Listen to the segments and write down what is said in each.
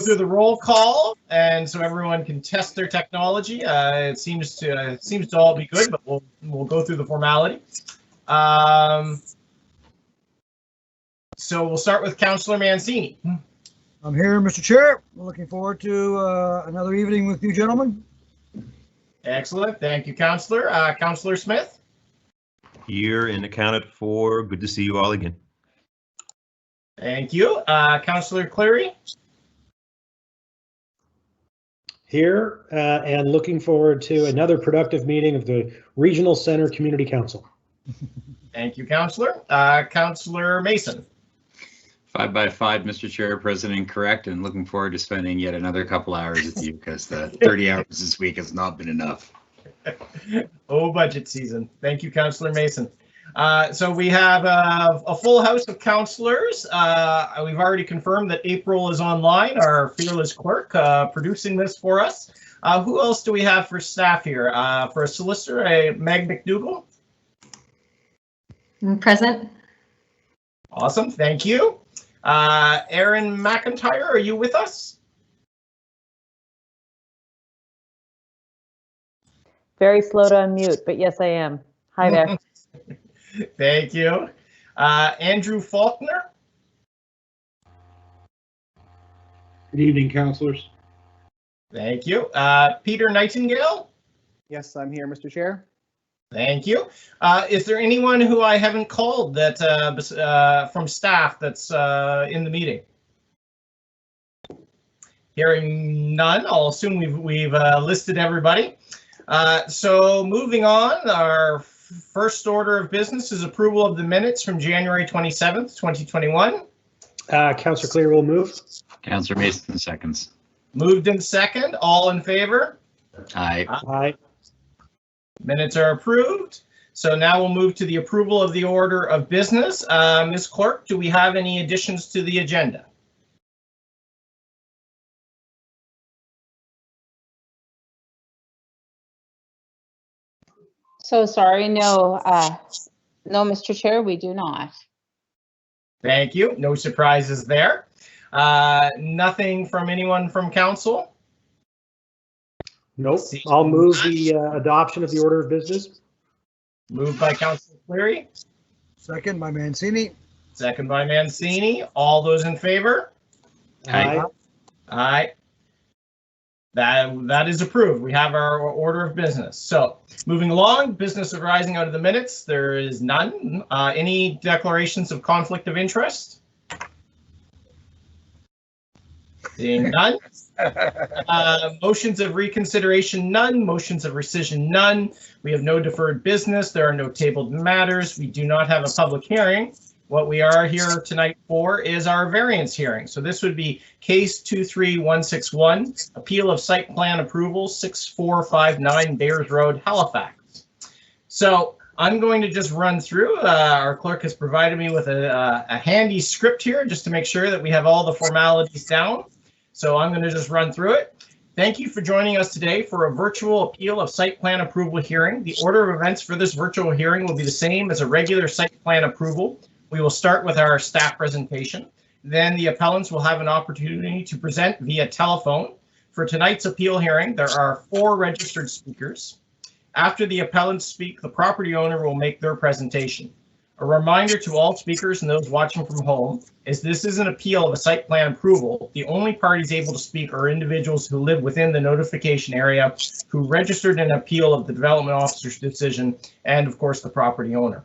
through the roll call, and so everyone can test their technology. It seems to all be good, but we'll go through the formality. So we'll start with Councillor Mancini. I'm here, Mr. Chair. We're looking forward to another evening with you gentlemen. Excellent. Thank you, Councillor. Councillor Smith? Here and accounted for. Good to see you all again. Thank you. Councillor Cleary? Here and looking forward to another productive meeting of the Regional Center Community Council. Thank you, Councillor. Councillor Mason? 5 by 5, Mr. Chair, President, correct, and looking forward to spending yet another couple hours with you because the 30 hours this week has not been enough. Oh, budget season. Thank you, Councillor Mason. So we have a full house of councillors. We've already confirmed that April is online, our fearless clerk, producing this for us. Who else do we have for staff here? For a solicitor, Meg McDougall? Present. Awesome, thank you. Aaron McIntyre, are you with us? Very slow to unmute, but yes, I am. Hi there. Thank you. Andrew Faulkner? Good evening, councillors. Thank you. Peter Nightingale? Yes, I'm here, Mr. Chair. Thank you. Is there anyone who I haven't called that from staff that's in the meeting? Hearing none, I'll assume we've listed everybody. So moving on, our first order of business is approval of the minutes from January 27th, 2021. Councillor Clear will move. Councillor Mason seconds. Moved in second. All in favor? Aye. Aye. Minutes are approved. So now we'll move to the approval of the order of business. Ms. Clerk, do we have any additions to the agenda? So sorry, no, no, Mr. Chair, we do not. Thank you. No surprises there. Nothing from anyone from council? Nope. I'll move the adoption of the order of business. Moved by Councillor Cleary. Second by Mancini. Second by Mancini. All those in favor? Aye. Aye. That is approved. We have our order of business. So moving along, business arising out of the minutes, there is none. Any declarations of conflict of interest? Seeing none. Motions of reconsideration, none. Motions of rescission, none. We have no deferred business. There are no tabled matters. We do not have a public hearing. What we are here tonight for is our variance hearing. So this would be case 23161, appeal of site plan approval 6459 Bayers Road, Halifax. So I'm going to just run through. Our clerk has provided me with a handy script here just to make sure that we have all the formalities down. So I'm going to just run through it. Thank you for joining us today for a virtual appeal of site plan approval hearing. The order of events for this virtual hearing will be the same as a regular site plan approval. We will start with our staff presentation. Then the appellants will have an opportunity to present via telephone. For tonight's appeal hearing, there are 4 registered speakers. After the appellants speak, the property owner will make their presentation. A reminder to all speakers and those watching from home is this is an appeal of a site plan approval. The only parties able to speak are individuals who live within the notification area, who registered an appeal of the development officer's decision, and of course the property owner.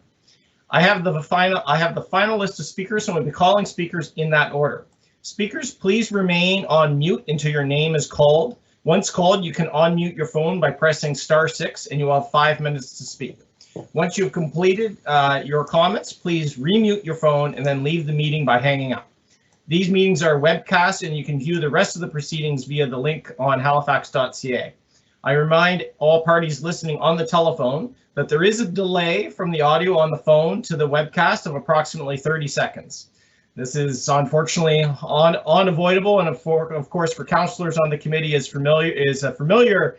I have the final list of speakers, and we'll be calling speakers in that order. Speakers, please remain on mute until your name is called. Once called, you can unmute your phone by pressing *6, and you will have 5 minutes to speak. Once you've completed your comments, please remute your phone and then leave the meeting by hanging up. These meetings are webcast, and you can view the rest of the proceedings via the link on halifax.ca. I remind all parties listening on the telephone that there is a delay from the audio on the phone to the webcast of approximately 30 seconds. This is unfortunately unavoidable, and of course for councillors on the committee is a familiar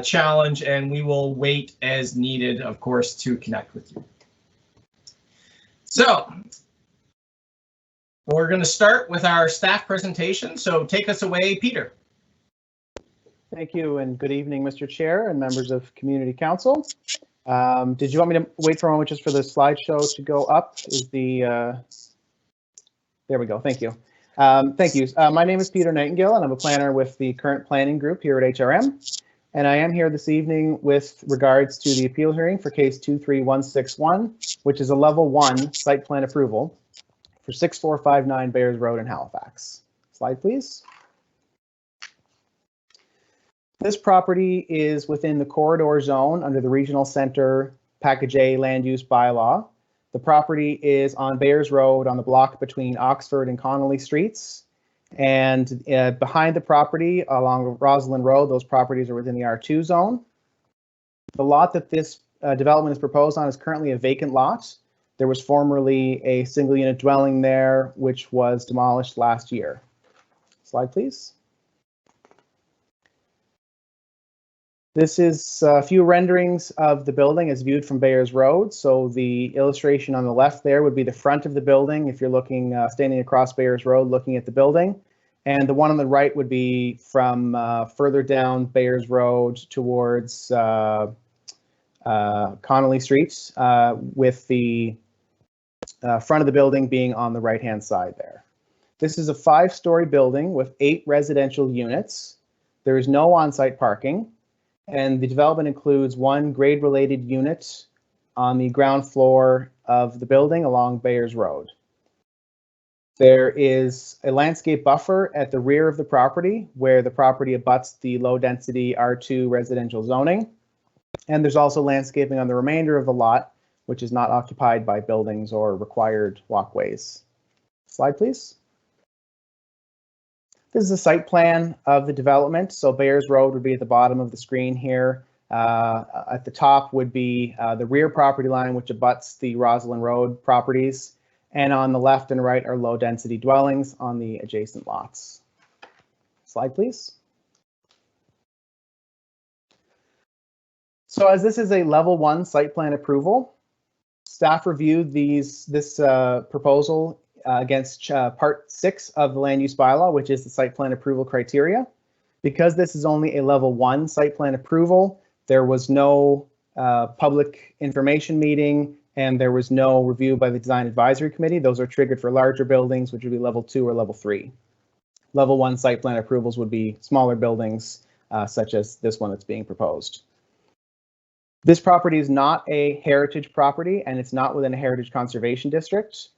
challenge, and we will wait as needed, of course, to connect with you. So We're going to start with our staff presentation, so take us away, Peter. Thank you and good evening, Mr. Chair and members of Community Council. Did you want me to wait for a moment just for the slideshow to go up? There we go. Thank you. Thank you. My name is Peter Nightingale and I'm a planner with the current planning group here at HRM. And I am here this evening with regards to the appeal hearing for case 23161, which is a level 1 site plan approval for 6459 Bayers Road in Halifax. Slide, please. This property is within the corridor zone under the Regional Center Package A land use bylaw. The property is on Bayers Road on the block between Oxford and Connolly Streets. And behind the property along Roslyn Road, those properties are within the R2 zone. The lot that this development is proposed on is currently a vacant lot. There was formerly a single unit dwelling there, which was demolished last year. Slide, please. This is a few renderings of the building as viewed from Bayers Road. So the illustration on the left there would be the front of the building if you're looking, standing across Bayers Road looking at the building. And the one on the right would be from further down Bayers Road towards Connolly Streets, with the front of the building being on the right-hand side there. This is a 5-story building with 8 residential units. There is no on-site parking. And the development includes 1 grade-related unit on the ground floor of the building along Bayers Road. There is a landscape buffer at the rear of the property where the property abuts the low-density R2 residential zoning. And there's also landscaping on the remainder of the lot, which is not occupied by buildings or required walkways. Slide, please. This is a site plan of the development. So Bayers Road would be at the bottom of the screen here. At the top would be the rear property line, which abuts the Roslyn Road properties. And on the left and right are low density dwellings on the adjacent lots. Slide, please. So as this is a level 1 site plan approval, staff reviewed this proposal against part 6 of the land use bylaw, which is the site plan approval criteria. Because this is only a level 1 site plan approval, there was no public information meeting and there was no review by the design advisory committee. Those are triggered for larger buildings, which would be level 2 or level 3. Level 1 site plan approvals would be smaller buildings, such as this one that's being proposed. This property is not a heritage property and it's not within a heritage conservation district.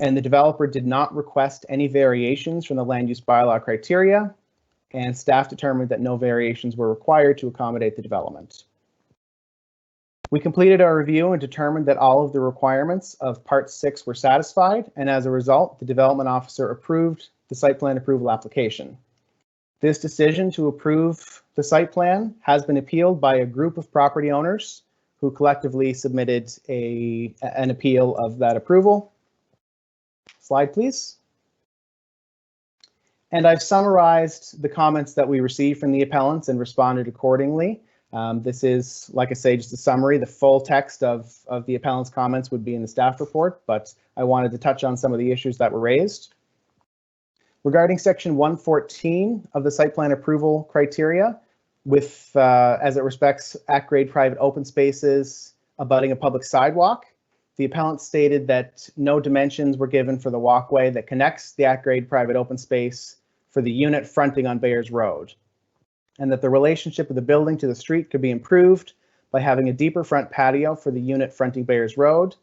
And the developer did not request any variations from the land use bylaw criteria, and staff determined that no variations were required to accommodate the development. We completed our review and determined that all of the requirements of part 6 were satisfied, and as a result, the development officer approved the site plan approval application. This decision to approve the site plan has been appealed by a group of property owners who collectively submitted an appeal of that approval. Slide, please. And I've summarized the comments that we received from the appellants and responded accordingly. This is, like I say, just a summary. The full text of the appellant's comments would be in the staff report, but I wanted to touch on some of the issues that were raised. Regarding section 114 of the site plan approval criteria, with as it respects at-grade private open spaces abutting a public sidewalk, the appellant stated that no dimensions were given for the walkway that connects the at-grade private open space for the unit fronting on Bayers Road, and that the relationship of the building to the street could be improved by having a deeper front patio for the unit fronting Bayers Road,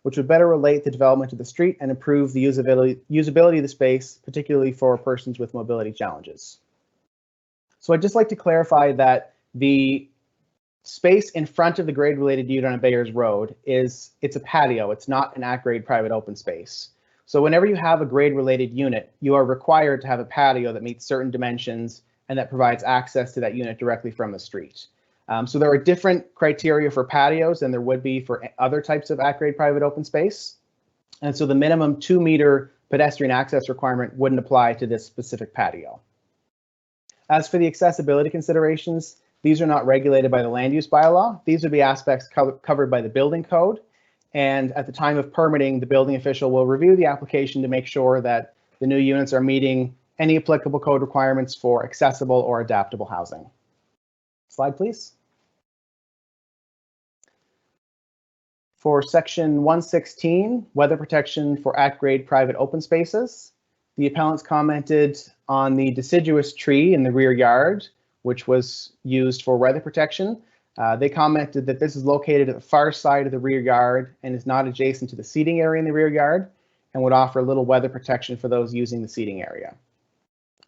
which would better relate the development to the street and improve the usability of the space, particularly for persons with mobility challenges. So I'd just like to clarify that the space in front of the grade-related unit on Bayers Road it's a patio. It's not an at-grade private open space. So whenever you have a grade-related unit, you are required to have a patio that meets certain dimensions and that provides access to that unit directly from the street. So there are different criteria for patios than there would be for other types of at-grade private open space. And so the minimum 2-meter pedestrian access requirement wouldn't apply to this specific patio. As for the accessibility considerations, these are not regulated by the land use bylaw. These would be aspects covered by the building code. And at the time of permitting, the building official will review the application to make sure that the new units are meeting any applicable code requirements for accessible or adaptable housing. Slide, please. For section 116, weather protection for at-grade private open spaces, the appellants commented on the deciduous tree in the rear yard, which was used for weather protection. They commented that this is located at the far side of the rear yard and is not adjacent to the seating area in the rear yard and would offer little weather protection for those using the seating area.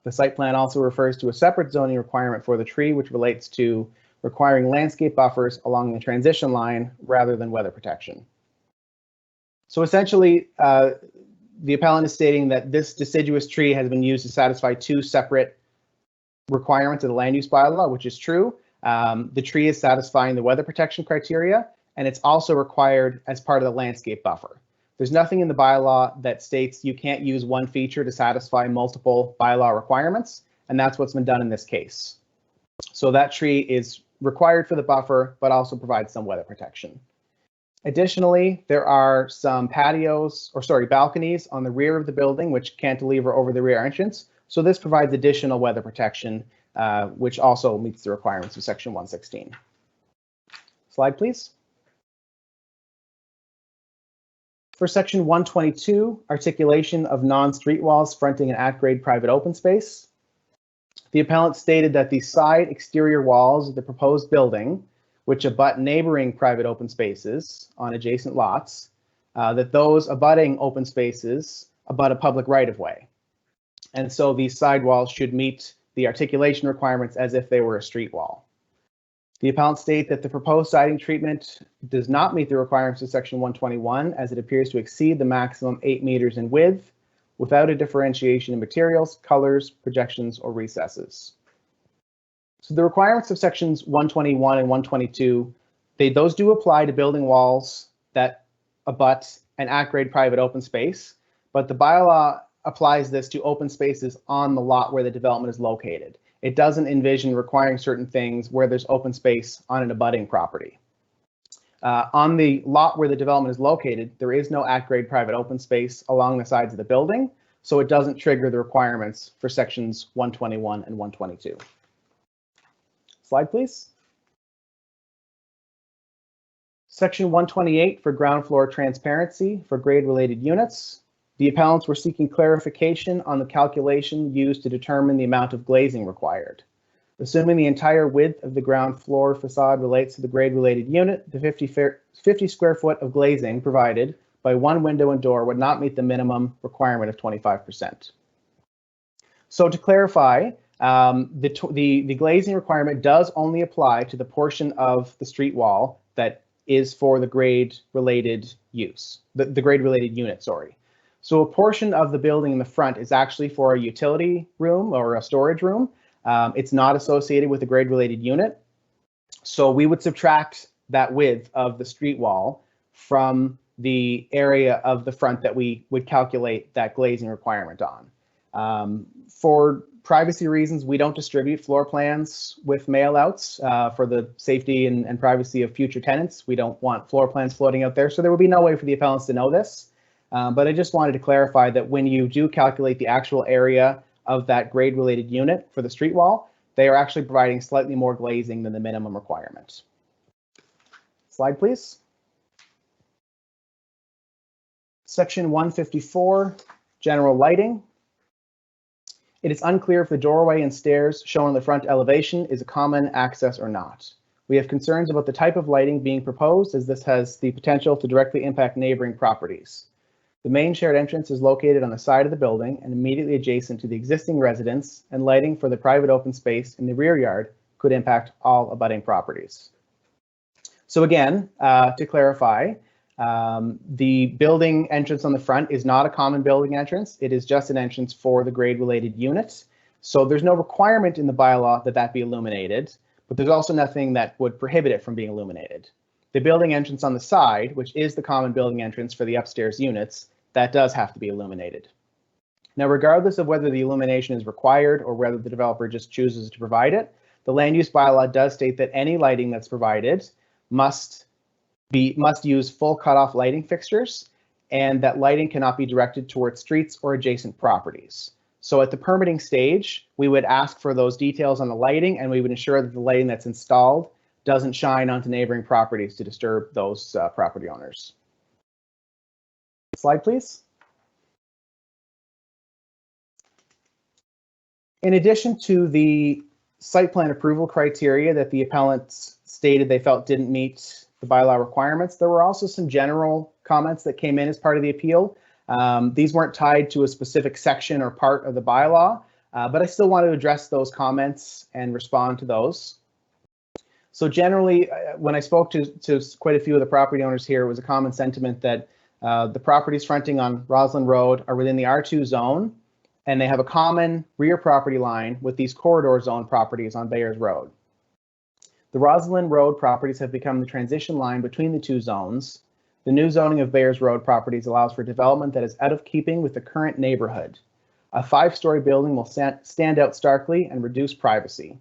The site plan also refers to a separate zoning requirement for the tree, which relates to requiring landscape buffers along the transition line rather than weather protection. So essentially, the appellant is stating that this deciduous tree has been used to satisfy two separate requirements of the land use bylaw, which is true. The tree is satisfying the weather protection criteria, and it's also required as part of the landscape buffer. There's nothing in the bylaw that states you can't use one feature to satisfy multiple bylaw requirements, and that's what's been done in this case. So that tree is required for the buffer, but also provides some weather protection. Additionally, there are some balconies on the rear of the building, which cantilever over the rear entrance. So this provides additional weather protection, which also meets the requirements of section 116. Slide, please. For section 122, articulation of non-street walls fronting an at-grade private open space, the appellant stated that the side exterior walls of the proposed building, which abut neighboring private open spaces on adjacent lots, that those abutting open spaces abut a public right-of-way. And so these side walls should meet the articulation requirements as if they were a street wall. The appellant state that the proposed siding treatment does not meet the requirements of section 121 as it appears to exceed the maximum 8 meters in width without a differentiation in materials, colors, projections, or recesses. So the requirements of sections 121 and 122, those do apply to building walls that abut an at-grade private open space, but the bylaw applies this to open spaces on the lot where the development is located. It doesn't envision requiring certain things where there's open space on an abutting property. On the lot where the development is located, there is no at-grade private open space along the sides of the building, so it doesn't trigger the requirements for sections 121 and 122. Slide, please. Section 128 for ground floor transparency for grade-related units. The appellants were seeking clarification on the calculation used to determine the amount of glazing required. Assuming the entire width of the ground floor facade relates to the grade-related unit, the 50 square foot of glazing provided by one window and door would not meet the minimum requirement of 25%. So to clarify, the glazing requirement does only apply to the portion of the street wall that is for the grade-related use, the grade-related unit, sorry. So a portion of the building in the front is actually for a utility room or a storage room. It's not associated with a grade-related unit. So we would subtract that width of the street wall from the area of the front that we would calculate that glazing requirement on. For privacy reasons, we don't distribute floor plans with mail-outs for the safety and privacy of future tenants. We don't want floor plans floating out there, so there would be no way for the appellants to know this. But I just wanted to clarify that when you do calculate the actual area of that grade-related unit for the street wall, they are actually providing slightly more glazing than the minimum requirement. Slide, please. Section 154, general lighting. It is unclear if the doorway and stairs shown on the front elevation is a common access or not. We have concerns about the type of lighting being proposed, as this has the potential to directly impact neighboring properties. The main shared entrance is located on the side of the building and immediately adjacent to the existing residence, and lighting for the private open space in the rear yard could impact all abutting properties. So again, to clarify, the building entrance on the front is not a common building entrance. It is just an entrance for the grade-related units. So there's no requirement in the bylaw that that be illuminated, but there's also nothing that would prohibit it from being illuminated. The building entrance on the side, which is the common building entrance for the upstairs units, that does have to be illuminated. Now, regardless of whether the illumination is required or whether the developer just chooses to provide it, the land use bylaw does state that any lighting that's provided must must use full cutoff lighting fixtures, and that lighting cannot be directed towards streets or adjacent properties. So at the permitting stage, we would ask for those details on the lighting, and we would ensure that the lighting that's installed doesn't shine onto neighboring properties to disturb those property owners. Slide, please. In addition to the site plan approval criteria that the appellants stated they felt didn't meet the bylaw requirements, there were also some general comments that came in as part of the appeal. These weren't tied to a specific section or part of the bylaw, but I still want to address those comments and respond to those. So generally, when I spoke to quite a few of the property owners here, it was a common sentiment that the properties fronting on Roslyn Road are within the R2 zone, and they have a common rear property line with these corridor zone properties on Bayers Road. The Roslyn Road properties have become the transition line between the two zones. The new zoning of Bayers Road properties allows for development that is out of keeping with the current neighborhood. A 5-story building will stand out starkly and reduce privacy.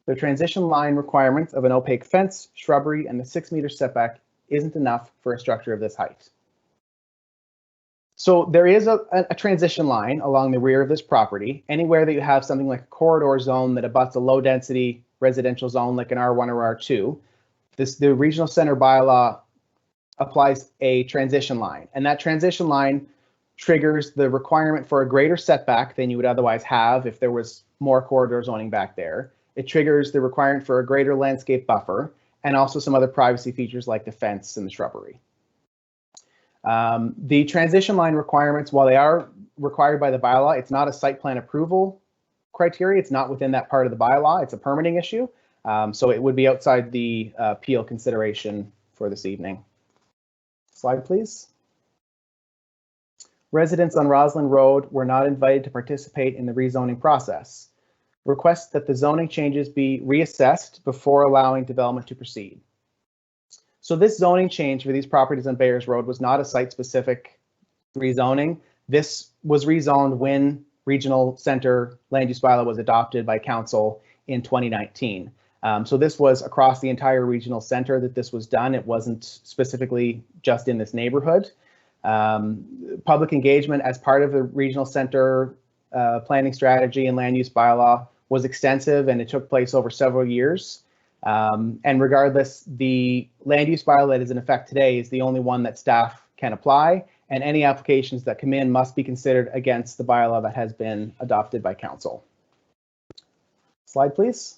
The transition line requirements of an opaque fence, shrubbery, and the 6-meter setback isn't enough for a structure of this height. So there is a transition line along the rear of this property. Anywhere that you have something like a corridor zone that abuts a low density residential zone like an R1 or R2, the regional center bylaw applies a transition line, and that transition line triggers the requirement for a greater setback than you would otherwise have if there was more corridor zoning back there. It triggers the requirement for a greater landscape buffer and also some other privacy features like the fence and the shrubbery. The transition line requirements, while they are required by the bylaw, it's not a site plan approval criteria. It's not within that part of the bylaw. It's a permitting issue. So it would be outside the appeal consideration for this evening. Slide, please. Residents on Roslyn Road were not invited to participate in the rezoning process. Requests that the zoning changes be reassessed before allowing development to proceed. So this zoning change for these properties on Bayers Road was not a site-specific rezoning. This was rezoned when Regional Center Land Use Bylaw was adopted by Council in 2019. So this was across the entire regional center that this was done. It wasn't specifically just in this neighborhood. Public engagement as part of the regional center planning strategy and land use bylaw was extensive, and it took place over several years. And regardless, the land use bylaw that is in effect today is the only one that staff can apply, and any applications that come in must be considered against the bylaw that has been adopted by council. Slide, please.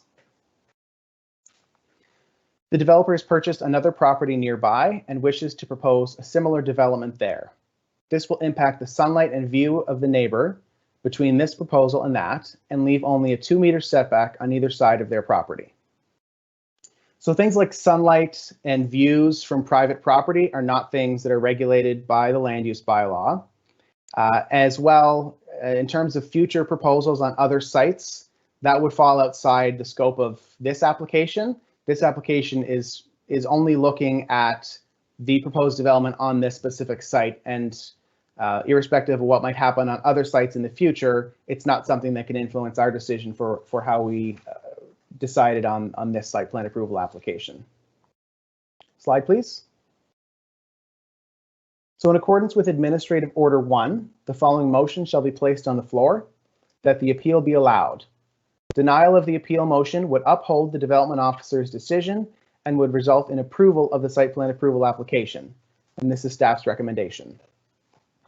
The developer has purchased another property nearby and wishes to propose a similar development there. This will impact the sunlight and view of the neighbor between this proposal and that, and leave only a 2-meter setback on either side of their property. So things like sunlight and views from private property are not things that are regulated by the land use bylaw. As well, in terms of future proposals on other sites, that would fall outside the scope of this application. This application is only looking at the proposed development on this specific site, and irrespective of what might happen on other sites in the future, it's not something that can influence our decision for how we decided on this site plan approval application. Slide, please. So in accordance with Administrative Order 1, the following motion shall be placed on the floor, that the appeal be allowed. Denial of the appeal motion would uphold the development officer's decision and would result in approval of the site plan approval application. And this is staff's recommendation.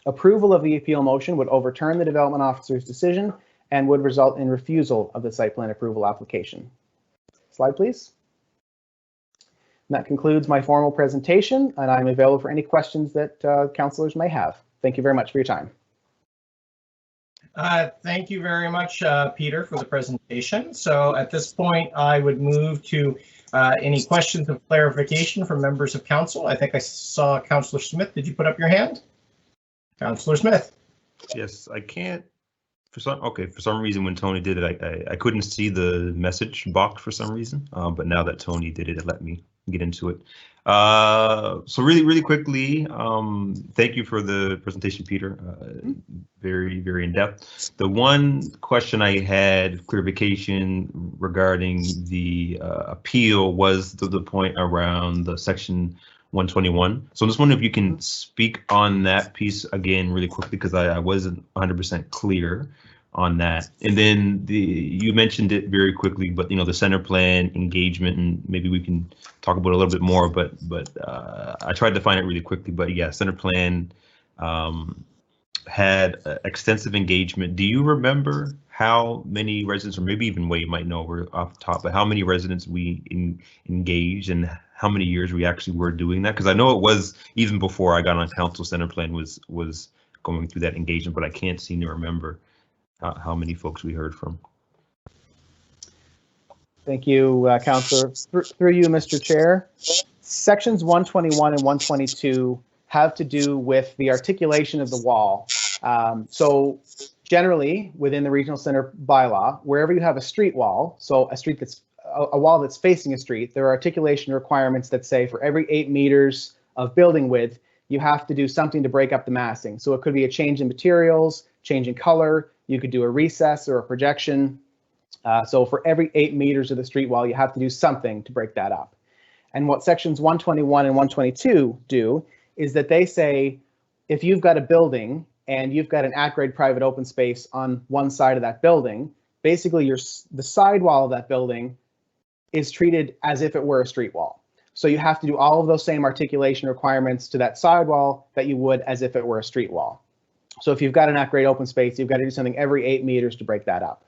Approval of the appeal motion would overturn the development officer's decision and would result in refusal of the site plan approval application. Slide, please. And that concludes my formal presentation, and I'm available for any questions that councillors may have. Thank you very much for your time. Thank you very much, Peter, for the presentation. So at this point, I would move to any questions of clarification from members of council. I think I saw Councillor Smith. Did you put up your hand? Councillor Smith. Yes, I can't. For some reason when Tony did it, I couldn't see the message box for some reason. But now that Tony did it, it let me get into it. So really quickly, thank you for the presentation, Peter. Very in depth. The one question I had clarification regarding the appeal was the point around the section 121. So I'm just wondering if you can speak on that piece again really quickly, because I wasn't 100% clear on that. And then you mentioned it very quickly, but the center plan engagement, and maybe we can talk about it a little bit more. But I tried to find it really quickly. But yeah, center plan had extensive engagement. Do you remember how many residents, or maybe even Wade might know off the top, but how many residents we engaged and how many years we actually were doing that? Because I know it was even before I got on council, center plan was going through that engagement, but I can't seem to remember how many folks we heard from. Thank you, Councillor. Through you, Mr. Chair. Sections 121 and 122 have to do with the articulation of the wall. So generally, within the regional center bylaw, wherever you have a street wall, so a wall that's facing a street, there are articulation requirements that say for every 8 meters of building width, you have to do something to break up the massing. So it could be a change in materials, change in color. You could do a recess or a projection. So for every 8 meters of the street wall, you have to do something to break that up. And what sections 121 and 122 do is that they say, if you've got a building and you've got an at-grade private open space on one side of that building, basically the side wall of that building is treated as if it were a street wall. So you have to do all of those same articulation requirements to that side wall that you would as if it were a street wall. So if you've got an at-grade open space, you've got to do something every 8 meters to break that up.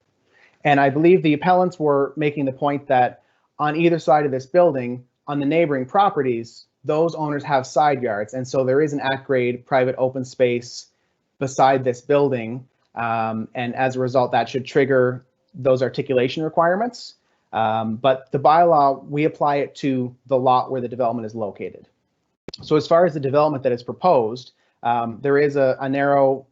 And I believe the appellants were making the point that on either side of this building, on the neighboring properties, those owners have side yards. And so there is an at-grade private open space beside this building. And as a result, that should trigger those articulation requirements. But the bylaw, we apply it to the lot where the development is located. So as far as the development that is proposed, there is a narrow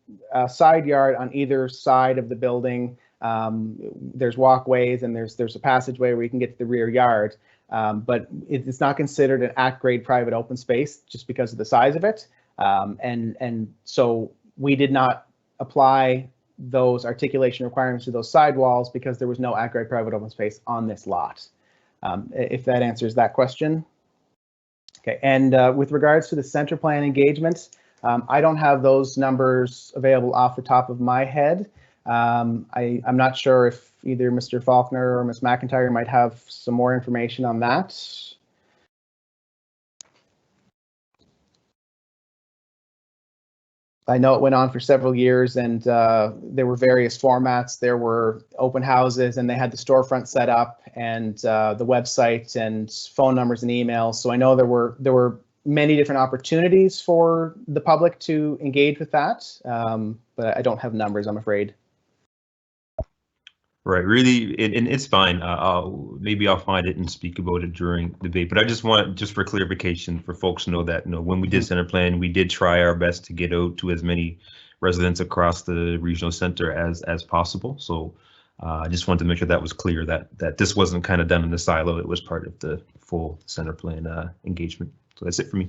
side yard on either side of the building. There's walkways and there's a passageway where you can get to the rear yard. But it's not considered an at-grade private open space just because of the size of it. And so we did not apply those articulation requirements to those sidewalls because there was no at-grade private open space on this lot. If that answers that question. Okay, and with regards to the center plan engagement, I don't have those numbers available off the top of my head. I'm not sure if either Mr. Faulkner or Ms. McIntyre might have some more information on that. I know it went on for several years and there were various formats. There were open houses and they had the storefront set up and the website and phone numbers and emails. So I know there were many different opportunities for the public to engage with that, but I don't have numbers, I'm afraid. Right, really, and it's fine. Maybe I'll find it and speak about it during debate. But I just want, just for clarification, for folks to know that when we did center plan, we did try our best to get out to as many residents across the regional center as possible. So I just wanted to make sure that was clear that this wasn't kind of done in the silo. It was part of the full center plan engagement. So that's it for me.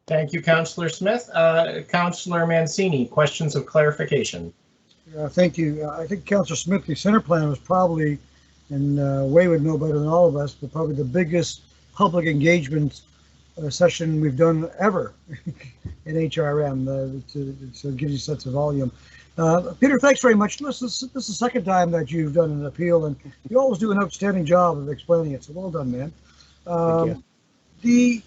Thank you, Councillor Smith. Councillor Mancini, questions of clarification. Thank you. I think Councillor Smith, the center plan was probably, and Wei would know better than all of us, but probably the biggest public engagement session we've done ever in HRM. So it gives you a sense of volume. Peter, thanks very much. This is the second time that you've done an appeal, and you always do an outstanding job of explaining it. So well done, man. Thank you.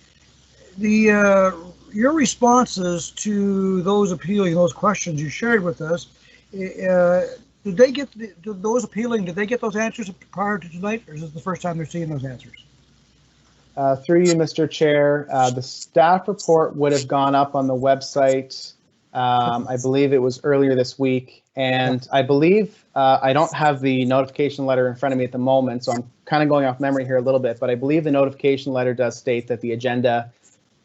Your responses to those appealing those questions you shared with us. Did they get those appealing? Did they get those answers prior to tonight, or is this the first time they're seeing those answers? Through you, Mr. Chair, the staff report would have gone up on the website. I believe it was earlier this week, and I believe I don't have the notification letter in front of me at the moment, so I'm kind of going off memory here a little bit. But I believe the notification letter does state that the agenda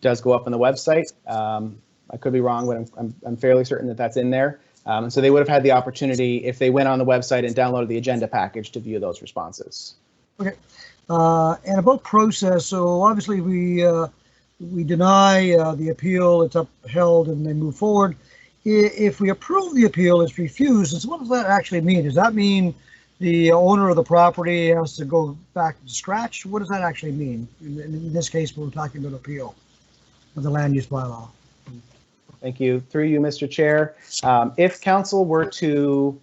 does go up on the website. I could be wrong, but I'm fairly certain that that's in there. So they would have had the opportunity, if they went on the website and downloaded the agenda package, to view those responses. Okay. And about process, so obviously we deny the appeal, it's upheld, and they move forward. If we approve the appeal, it's refused. So what does that actually mean? Does that mean the owner of the property has to go back to scratch? What does that actually mean? In this case, we're talking about appeal of the land use bylaw. Thank you. Through you, Mr. Chair. If council were to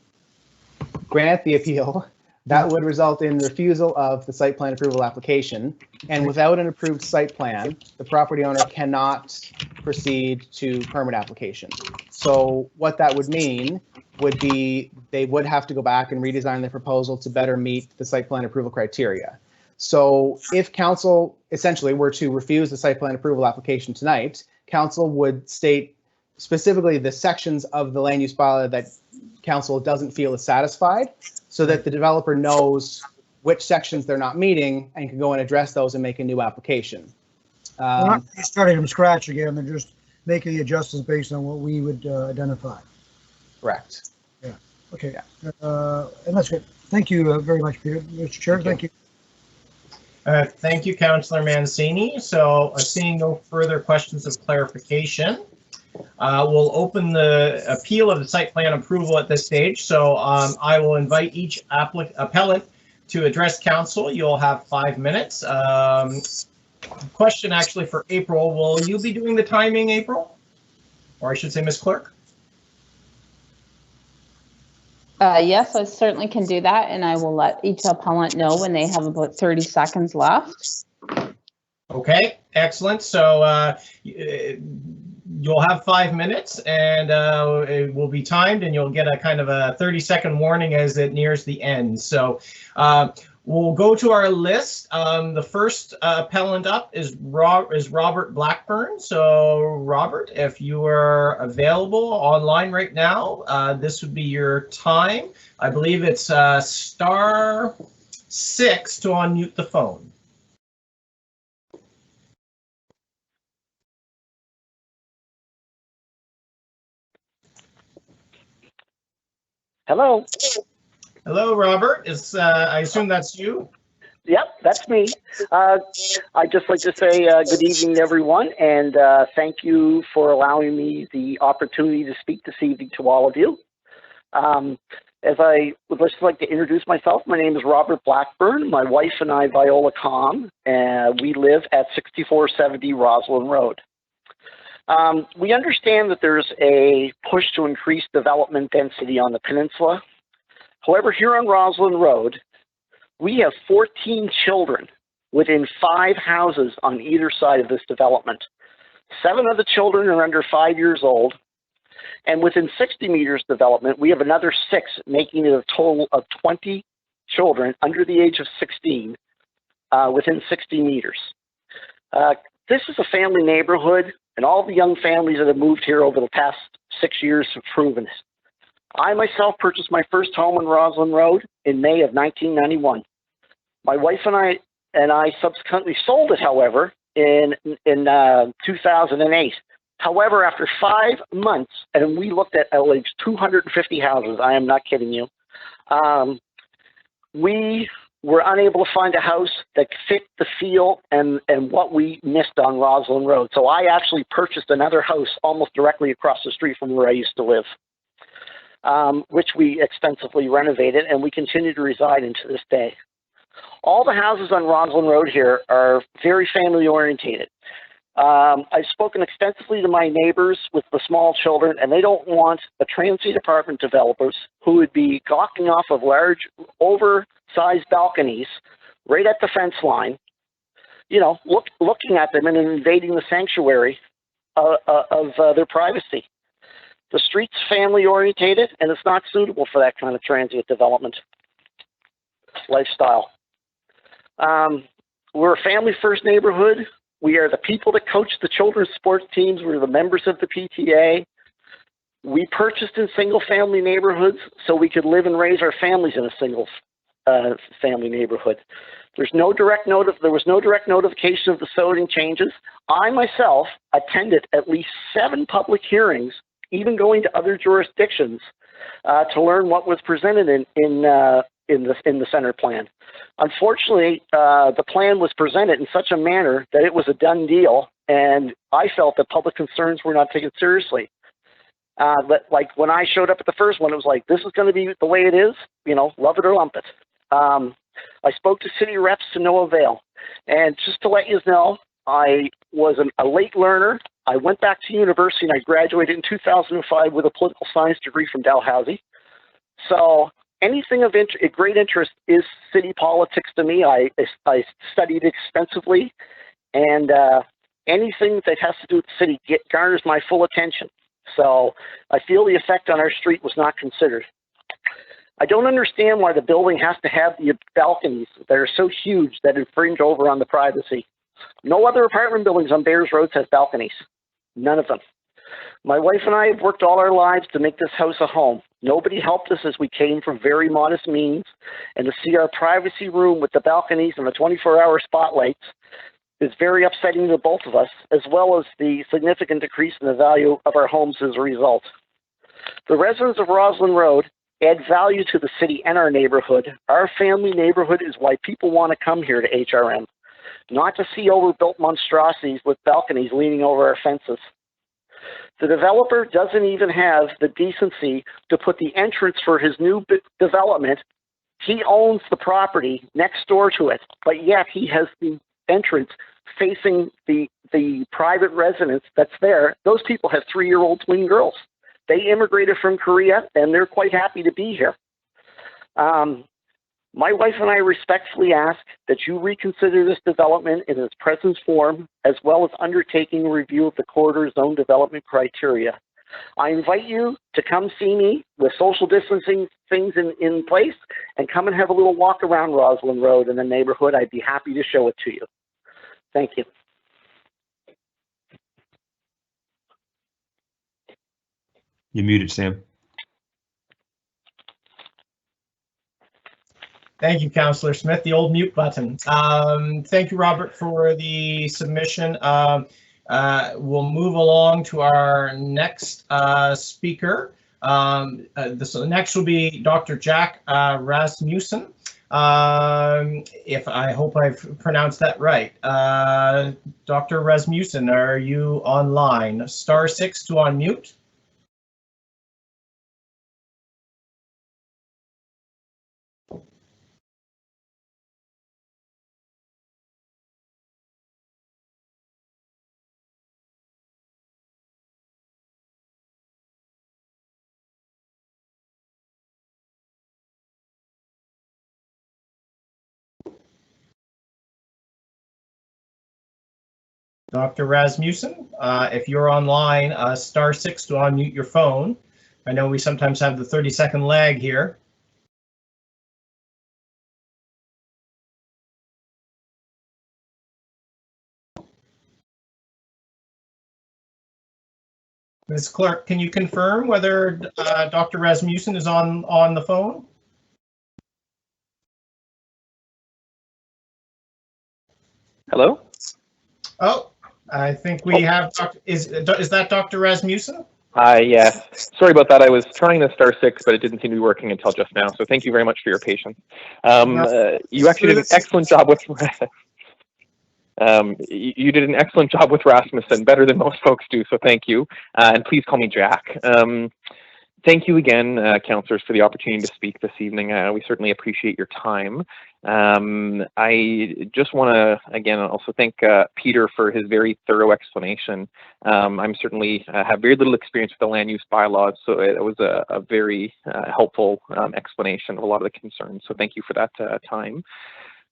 grant the appeal, that would result in refusal of the site plan approval application. And without an approved site plan, the property owner cannot proceed to permit application. So what that would mean would be they would have to go back and redesign their proposal to better meet the site plan approval criteria. So if council essentially were to refuse the site plan approval application tonight, council would state specifically the sections of the land use bylaw that council doesn't feel is satisfied, so that the developer knows which sections they're not meeting and can go and address those and make a new application. They're not starting from scratch again, they're just making the adjustments based on what we would identify. Correct. Yeah, okay. And that's good. Thank you very much, Peter. Mr. Chair, thank you. Thank you, Councillor Mancini. So seeing no further questions of clarification, we'll open the appeal of the site plan approval at this stage. So I will invite each appellant to address council. You'll have 5 minutes. Question actually for April. Will you be doing the timing, April? Or I should say, Ms. Clerk? Yes, I certainly can do that, and I will let each appellant know when they have about 30 seconds left. Okay, excellent. So you'll have 5 minutes, and it will be timed, and you'll get a kind of a 30-second warning as it nears the end. So we'll go to our list. The first appellant up is Robert Blackburn. So Robert, if you are available online right now, this would be your time. I believe it's *6 to unmute the phone. Hello. Hello, Robert. I assume that's you? Yep, that's me. I'd just like to say good evening to everyone, and thank you for allowing me the opportunity to speak this evening to all of you. As I would just like to introduce myself, my name is Robert Blackburn. My wife and I, Viola Com, and we live at 6470 Roslyn Road. We understand that there's a push to increase development density on the peninsula. However, here on Roslyn Road, we have 14 children within 5 houses on either side of this development. 7 of the children are under 5 years old, and within 60 meters development, we have another 6, making it a total of 20 children under the age of 16 within 60 meters. This is a family neighborhood, and all the young families that have moved here over the past 6 years have proven it. I myself purchased my first home on Roslyn Road in May of 1991. My wife and I subsequently sold it, however, in 2008. However, after 5 months, and we looked at like 250 houses, I am not kidding you, we were unable to find a house that fit the feel and what we missed on Roslyn Road. So I actually purchased another house almost directly across the street from where I used to live, which we extensively renovated, and we continue to reside in to this day. All the houses on Roslyn Road here are very family orientated. I've spoken extensively to my neighbors with the small children, and they don't want a transient apartment developers who would be gawking off of large, oversized balconies right at the fence line, you know, looking at them and invading the sanctuary of their privacy. The street's family orientated, and it's not suitable for that kind of transient development lifestyle. We're a family first neighborhood. We are the people that coach the children's sports teams. We're the members of the PTA. We purchased in single family neighborhoods so we could live and raise our families in a single family neighborhood. There was no direct notification of the zoning changes. I myself attended at least 7 public hearings, even going to other jurisdictions to learn what was presented in the center plan. Unfortunately, the plan was presented in such a manner that it was a done deal, and I felt that public concerns were not taken seriously. But like when I showed up at the first one, it was like, this is going to be the way it is, you know, love it or lump it. I spoke to city reps to no avail. And just to let you know, I was a late learner. I went back to university and I graduated in 2005 with a political science degree from Dalhousie. So anything of great interest is city politics to me. I studied extensively, and anything that has to do with the city garners my full attention. So I feel the effect on our street was not considered. I don't understand why the building has to have the balconies that are so huge that infringe over on the privacy. No other apartment buildings on Bears Road has balconies. None of them. My wife and I have worked all our lives to make this house a home. Nobody helped us as we came from very modest means, and to see our privacy room with the balconies and the 24-hour spotlights is very upsetting to both of us, as well as the significant decrease in the value of our homes as a result. The residents of Roslyn Road add value to the city and our neighborhood. Our family neighborhood is why people want to come here to HRM, not to see overbuilt monstrosities with balconies leaning over our fences. The developer doesn't even have the decency to put the entrance for his new development. He owns the property next door to it, but yet he has the entrance facing the private residence that's there. Those people have 3-year-old twin girls. They immigrated from Korea and they're quite happy to be here. My wife and I respectfully ask that you reconsider this development in its present form, as well as undertaking a review of the corridor zone development criteria. I invite you to come see me with social distancing things in place and come and have a little walk around Roslyn Road in the neighborhood. I'd be happy to show it to you. Thank you. You're muted, Sam. Thank you, Councillor Smith, the old mute button. Thank you, Robert, for the submission. We'll move along to our next speaker. So next will be Dr. Jack Rasmussen. I hope I've pronounced that right. Dr. Rasmussen, are you online? *6 to unmute. Dr. Rasmussen, if you're online, *6 to unmute your phone. I know we sometimes have the 30-second lag here. Ms. Clerk, can you confirm whether Dr. Rasmussen is on the phone? Hello? Oh, I think we have. Is that Dr. Rasmussen? Yes. Sorry about that. I was trying the *6, but it didn't seem to be working until just now. So thank you very much for your patience. You actually did an excellent job with. You did an excellent job with Rasmussen, better than most folks do. So thank you, and please call me Jack. Thank you again, councillors, for the opportunity to speak this evening. We certainly appreciate your time. I just want to, again, also thank Peter for his very thorough explanation. I'm certainly have very little experience with the land use bylaws, so it was a very helpful explanation of a lot of the concerns. So thank you for that time.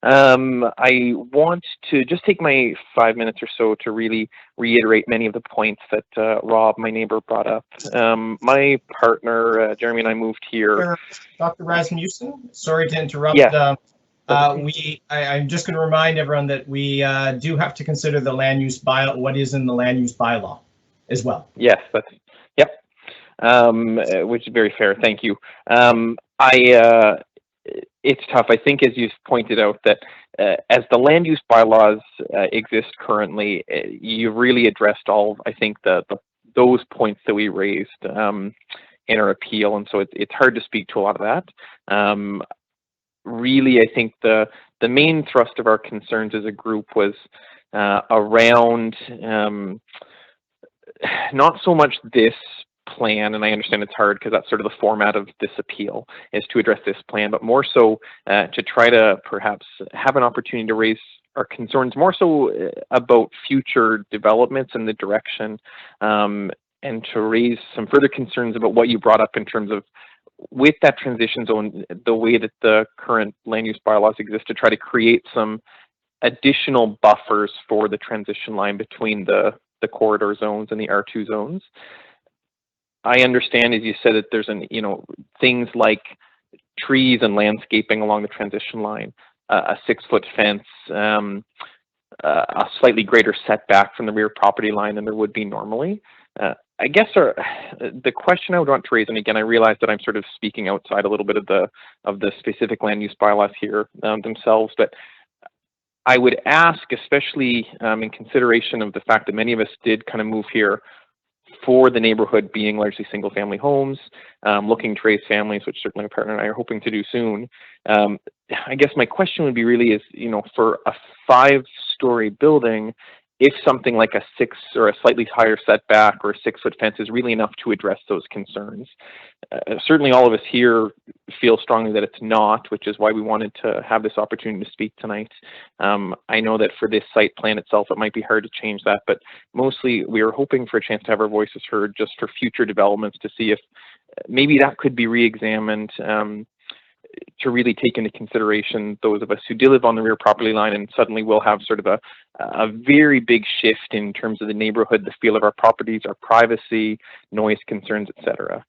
I want to just take my 5 minutes or so to really reiterate many of the points that Rob, my neighbor, brought up. My partner, Jeremy, and I moved here. Dr. Rasmussen, sorry to interrupt. Yeah. I'm just going to remind everyone that we do have to consider the land use bylaw, what is in the land use bylaw as well. Yes, yep. Which is very fair. Thank you. It's tough. I think, as you pointed out, that as the land use bylaws exist currently, you really addressed all, I think, those points that we raised in our appeal, and so it's hard to speak to a lot of that. Really, I think the main thrust of our concerns as a group was around not so much this plan, and I understand it's hard because that's sort of the format of this appeal, is to address this plan, but more so to try to perhaps have an opportunity to raise our concerns more so about future developments in the direction, and to raise some further concerns about what you brought up in terms of with that transition zone, the way that the current land use bylaws exist, to try to create some additional buffers for the transition line between the corridor zones and the R2 zones. I understand, as you said, that there's things like trees and landscaping along the transition line, a 6-foot fence, a slightly greater setback from the rear property line than there would be normally. I guess the question I would want to raise, and again, I realize that I'm sort of speaking outside a little bit of the specific land use bylaws here themselves, but I would ask, especially in consideration of the fact that many of us did kind of move here for the neighborhood being largely single-family homes, looking to raise families, which certainly my partner and I are hoping to do soon. I guess my question would be really is, for a 5-story building, if something like a 6 or a slightly higher setback or a 6-foot fence is really enough to address those concerns. Certainly all of us here feel strongly that it's not, which is why we wanted to have this opportunity to speak tonight. I know that for this site plan itself, it might be hard to change that, but mostly we are hoping for a chance to have our voices heard just for future developments to see if maybe that could be re-examined, to really take into consideration those of us who do live on the rear property line, and suddenly we'll have sort of a very big shift in terms of the neighborhood, the feel of our properties, our privacy, noise concerns, etc.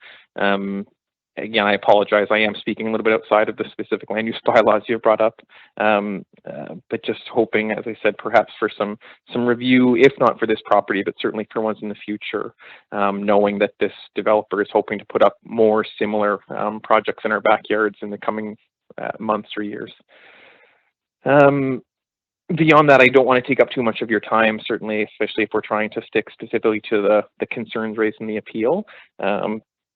Again, I apologize. I am speaking a little bit outside of the specific land use bylaws you've brought up, but just hoping, as I said, perhaps for some review, if not for this property, but certainly for ones in the future, knowing that this developer is hoping to put up more similar projects in our backyards in the coming months or years. Beyond that, I don't want to take up too much of your time, certainly, especially if we're trying to stick specifically to the concerns raised in the appeal.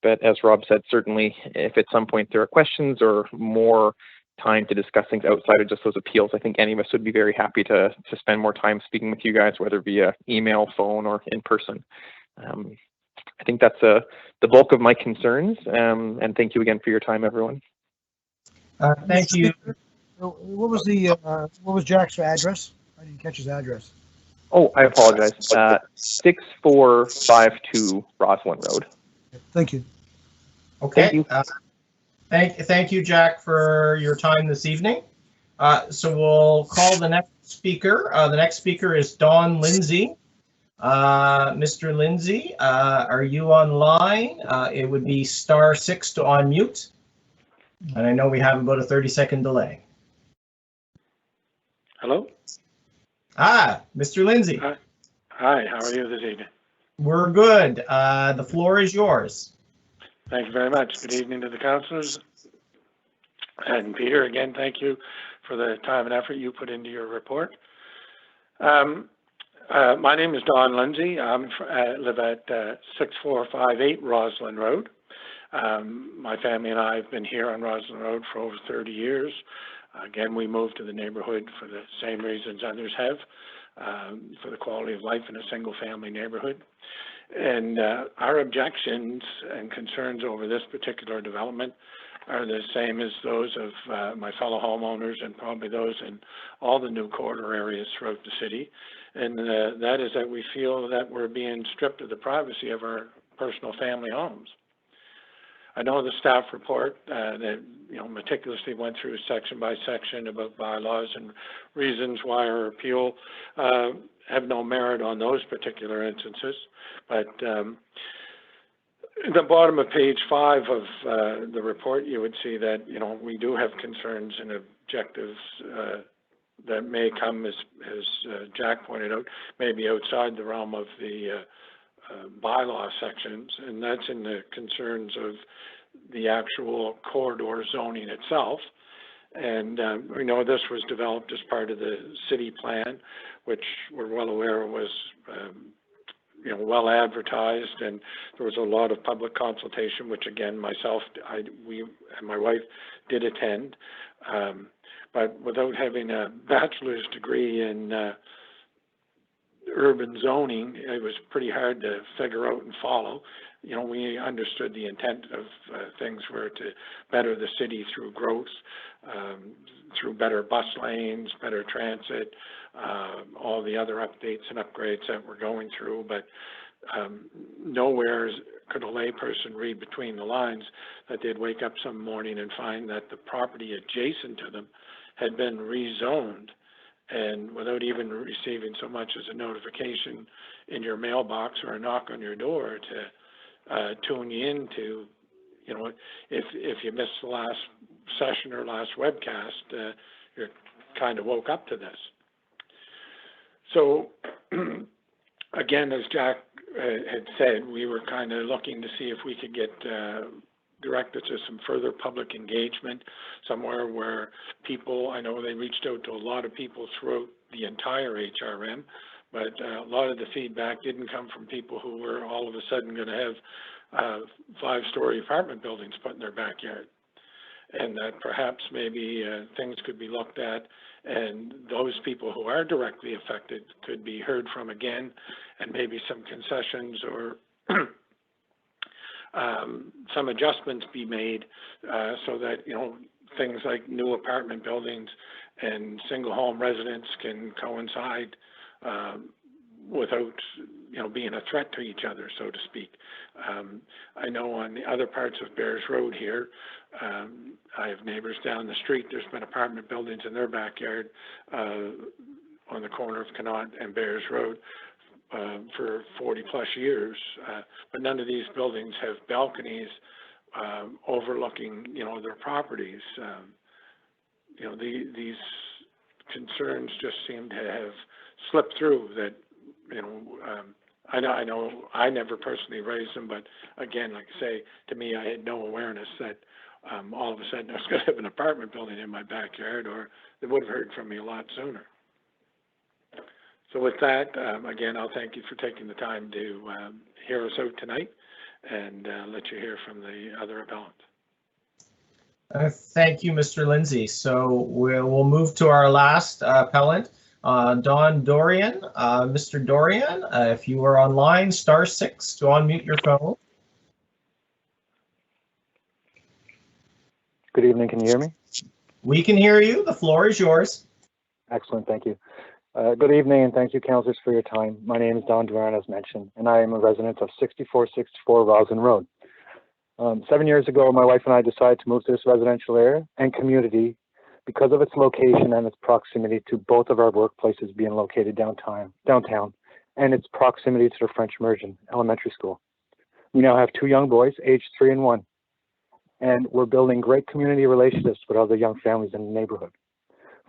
But as Rob said, certainly if at some point there are questions or more time to discuss things outside of just those appeals, I think any of us would be very happy to spend more time speaking with you guys, whether via email, phone, or in person. I think that's the bulk of my concerns, and thank you again for your time, everyone. Thank you. What was Jack's address? I didn't catch his address. Oh, I apologize. 6452 Roslyn Road. Thank you. Okay. Thank you, Jack, for your time this evening. So we'll call the next speaker. The next speaker is Don Lindsay. Mr. Lindsay, are you online? It would be *6 to unmute. And I know we have about a 30-second delay. Hello? Mr. Lindsay. Hi, how are you this evening? We're good. The floor is yours. Thank you very much. Good evening to the councillors. And Peter, again, thank you for the time and effort you put into your report. My name is Don Lindsay. I live at 6458 Roslyn Road. My family and I have been here on Roslyn Road for over 30 years. Again, we moved to the neighborhood for the same reasons others have, for the quality of life in a single-family neighborhood. And our objections and concerns over this particular development are the same as those of my fellow homeowners and probably those in all the new corridor areas throughout the city. And that is that we feel that we're being stripped of the privacy of our personal family homes. I know the staff report that meticulously went through section by section about bylaws and reasons why our appeal have no merit on those particular instances. But at the bottom of page 5 of the report, you would see that we do have concerns and objectives that may come, as Jack pointed out, maybe outside the realm of the bylaw sections, and that's in the concerns of the actual corridor zoning itself. And we know this was developed as part of the city plan, which we're well aware was well advertised, and there was a lot of public consultation, which again, we and my wife did attend. But without having a bachelor's degree in urban zoning, it was pretty hard to figure out and follow. You know, we understood the intent of things were to better the city through growth, through better bus lanes, better transit, all the other updates and upgrades that we're going through, but nowhere could a layperson read between the lines that they'd wake up some morning and find that the property adjacent to them had been rezoned, and without even receiving so much as a notification in your mailbox or a knock on your door to tune you into, you know, if you missed the last session or last webcast, you're kind of woke up to this. So again, as Jack had said, we were kind of looking to see if we could get directed to some further public engagement somewhere where people, I know they reached out to a lot of people throughout the entire HRM, but a lot of the feedback didn't come from people who were all of a sudden going to have 5-story apartment buildings put in their backyard. And that perhaps maybe things could be looked at, and those people who are directly affected could be heard from again, and maybe some concessions or some adjustments be made so that, you know, things like new apartment buildings and single home residents can coincide without, you know, being a threat to each other, so to speak. I know on the other parts of Bears Road here, I have neighbors down the street. There's been apartment buildings in their backyard on the corner of Connaught and Bears Road for 40 plus years, but none of these buildings have balconies overlooking, you know, their properties. You know, these concerns just seem to have slipped through that, you know, I know I never personally raised them, but again, like I say, to me, I had no awareness that all of a sudden I was going to have an apartment building in my backyard, or they would have heard from me a lot sooner. So with that, again, I'll thank you for taking the time to hear us out tonight, and let you hear from the other appellants. Thank you, Mr. Lindsay. So we'll move to our last appellant, Don Dorian. Mr. Dorian, if you are online, *6 to unmute your phone. Good evening. Can you hear me? We can hear you. The floor is yours. Excellent. Thank you. Good evening, and thank you, councillors, for your time. My name is Don Duran, as mentioned, and I am a resident of 6464 Roslyn Road. 7 years ago, my wife and I decided to move to this residential area and community because of its location and its proximity to both of our workplaces being located downtown, and its proximity to the French Immersion Elementary School. We now have 2 young boys, aged 3 and 1, and we're building great community relationships with other young families in the neighborhood.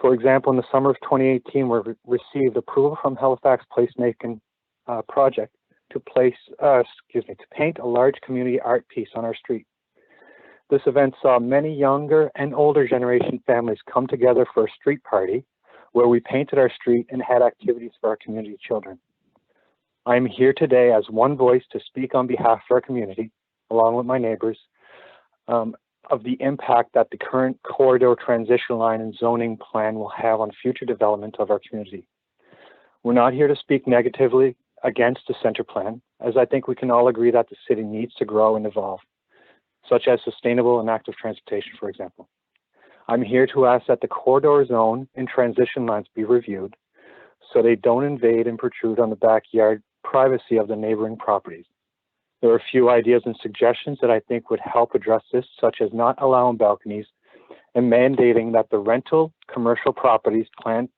For example, in the summer of 2018, we received approval from Halifax Placemaking Project to paint a large community art piece on our street. This event saw many younger and older generation families come together for a street party where we painted our street and had activities for our community children. I'm here today as one voice to speak on behalf of our community, along with my neighbors, of the impact that the current corridor transition line and zoning plan will have on future development of our community. We're not here to speak negatively against the center plan, as I think we can all agree that the city needs to grow and evolve, such as sustainable and active transportation, for example. I'm here to ask that the corridor zone and transition lines be reviewed so they don't invade and protrude on the backyard privacy of the neighboring properties. There are a few ideas and suggestions that I think would help address this, such as not allowing balconies and mandating that the rental commercial properties plant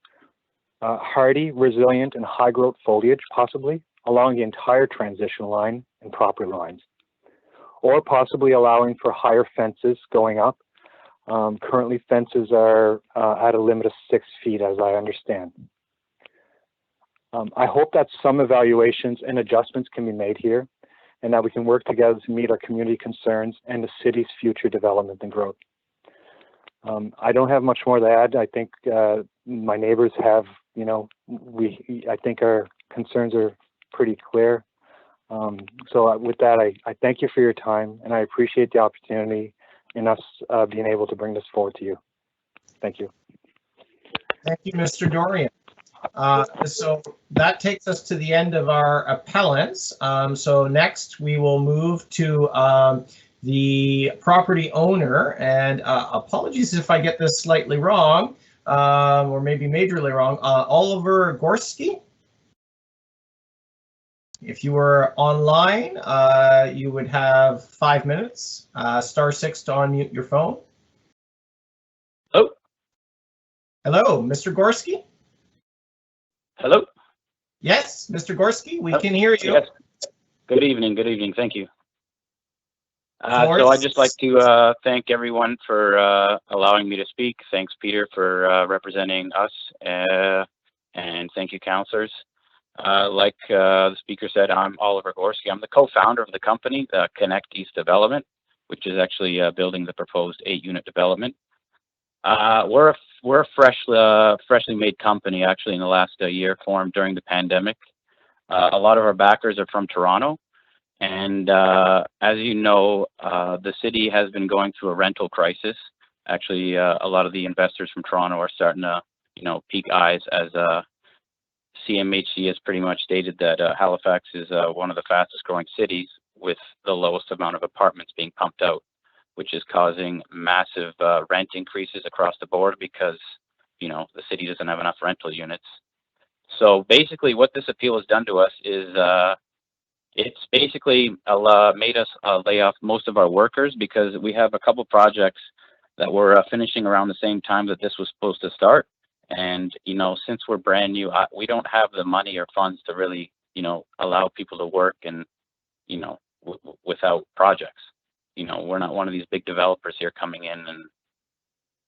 hardy, resilient, and high growth foliage, possibly along the entire transition line and property lines, or possibly allowing for higher fences going up. Currently, fences are at a limit of 6 feet, as I understand. I hope that some evaluations and adjustments can be made here, and that we can work together to meet our community concerns and the city's future development and growth. I don't have much more to add. I think my neighbors have, you know, I think our concerns are pretty clear. So with that, I thank you for your time, and I appreciate the opportunity in us being able to bring this forward to you. Thank you. Thank you, Mr. Dorian. So that takes us to the end of our appellants. So next we will move to the property owner, and apologies if I get this slightly wrong, or maybe majorly wrong. Oliver Gorski. If you were online, you would have 5 minutes. *6 to unmute your phone. Hello. Hello, Mr. Gorski. Hello. Yes, Mr. Gorski, we can hear you. Yes. Good evening. Good evening. Thank you. So I'd just like to thank everyone for allowing me to speak. Thanks, Peter, for representing us, and thank you, councillors. Like the speaker said, I'm Oliver Gorski. I'm the co-founder of the company, Connect East Development, which is actually building the proposed 8-unit development. We're a freshly made company, actually, in the last year, formed during the pandemic. A lot of our backers are from Toronto, and as you know, the city has been going through a rental crisis. Actually, a lot of the investors from Toronto are starting to, peak eyes as CMHC has pretty much stated that Halifax is one of the fastest growing cities with the lowest amount of apartments being pumped out, which is causing massive rent increases across the board because, the city doesn't have enough rental units. So basically what this appeal has done to us is it's basically made us lay off most of our workers because we have a couple projects that we're finishing around the same time that this was supposed to start. And, since we're brand new, we don't have the money or funds to really, allow people to work and, without projects. We're not one of these big developers here coming in and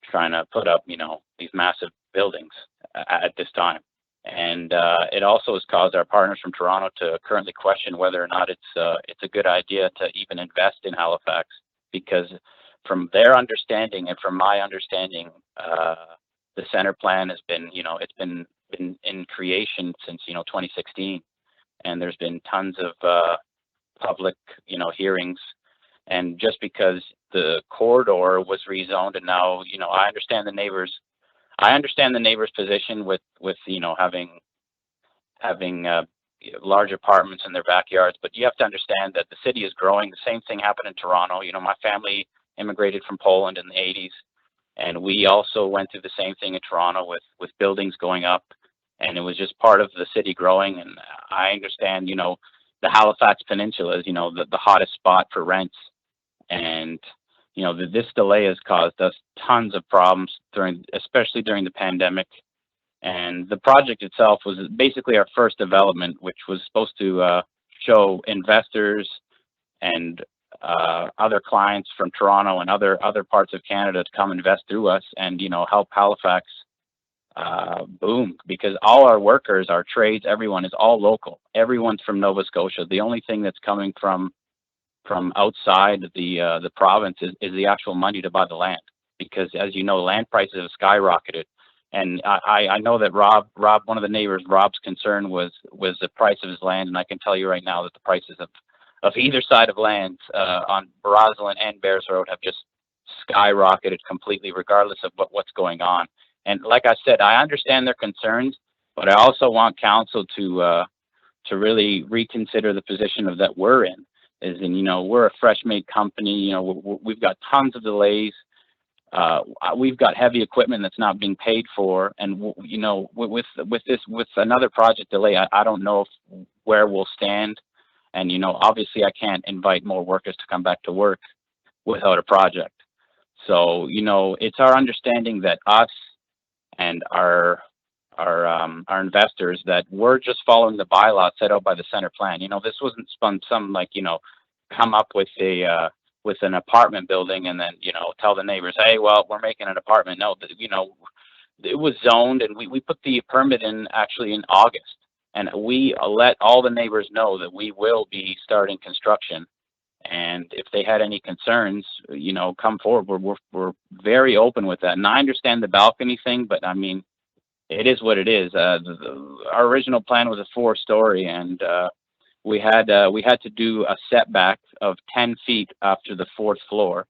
trying to put up, these massive buildings at this time. And it also has caused our partners from Toronto to currently question whether or not it's a good idea to even invest in Halifax, because from their understanding and from my understanding, the center plan has been, it's been in creation since 2016, and there's been tons of public hearings. And just because the corridor was rezoned, and now I understand the neighbors position with having large apartments in their backyards, but you have to understand that the city is growing. The same thing happened in Toronto. My family immigrated from Poland in the 80s. And we also went through the same thing in Toronto with buildings going up, and it was just part of the city growing. And I understand, the Halifax Peninsula is, the hottest spot for rents. And, this delay has caused us tons of problems especially during the pandemic. And the project itself was basically our first development, which was supposed to show investors and other clients from Toronto and other parts of Canada to come invest through us and help Halifax boom, because all our workers, our trades, everyone is all local. Everyone's from Nova Scotia. The only thing that's coming from outside the province is the actual money to buy the land, because as you know, land prices have skyrocketed. And I know that Rob, one of the neighbors, Rob's concern was the price of his land, and I can tell you right now that the prices of either side of land on Roslyn and Bears Road have just skyrocketed completely, regardless of what's going on. And like I said, I understand their concerns, but I also want council to really reconsider the position that we're in. We're a fresh made company. We've got tons of delays. We've got heavy equipment that's not being paid for, and with another project delay, I don't know where we'll stand. And, obviously I can't invite more workers to come back to work without a project. So, it's our understanding that us and our investors, that we're just following the bylaws set out by the center plan. This wasn't some come up with an apartment building and then, tell the neighbors, hey, well, we're making an apartment. No, it was zoned, and we put the permit in actually in August. And we let all the neighbors know that we will be starting construction. And if they had any concerns, come forward. We're very open with that. And I understand the balcony thing, but I mean, it is what it is. Our original plan was a 4-story, and we had to do a setback of 10 feet after the 4th floor.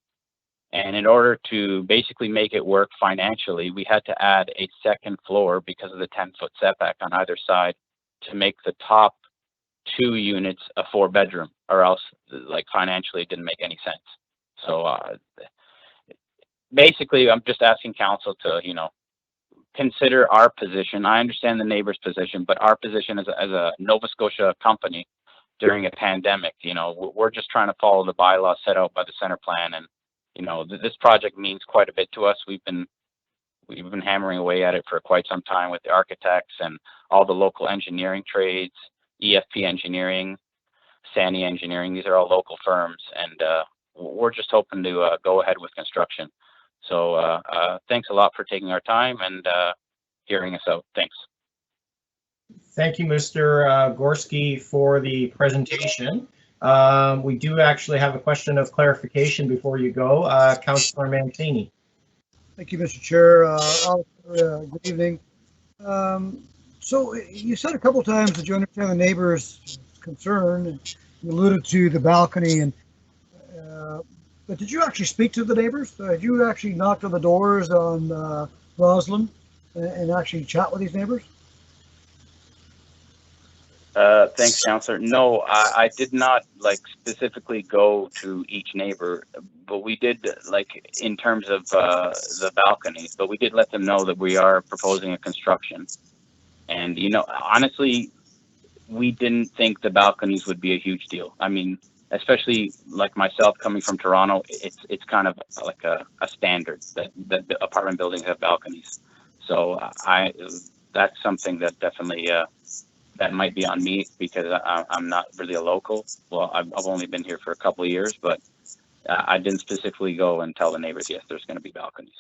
And in order to basically make it work financially, we had to add a second floor because of the 10-foot setback on either side to make the top 2 units a 4-bedroom, or else like financially it didn't make any sense. So basically I'm just asking council to, consider our position. I understand the neighbor's position, but our position as a Nova Scotia company during a pandemic, we're just trying to follow the bylaws set out by the center plan. And, this project means quite a bit to us. We've been hammering away at it for quite some time with the architects and all the local engineering trades, EFP Engineering, Sani Engineering. These are all local firms, and we're just hoping to go ahead with construction. So thanks a lot for taking our time and hearing us out. Thanks. Thank you, Mr. Gorski, for the presentation. We do actually have a question of clarification before you go. Councillor Mancini. Thank you, Mr. Chair. Good evening. So you said a couple times that you understand the neighbor's concern. You alluded to the balcony, and but did you actually speak to the neighbors? Did you actually knock on the doors on Roslyn and actually chat with these neighbors? Thanks, Councillor. No, I did not specifically go to each neighbor, but we did in terms of the balconies, but we did let them know that we are proposing a construction. And, honestly, we didn't think the balconies would be a huge deal. I mean, especially like myself coming from Toronto, it's kind of like a standard that the apartment buildings have balconies. So that's something that definitely that might be on me because I'm not really a local. Well, I've only been here for a couple of years, but I didn't specifically go and tell the neighbors, yes, there's going to be balconies.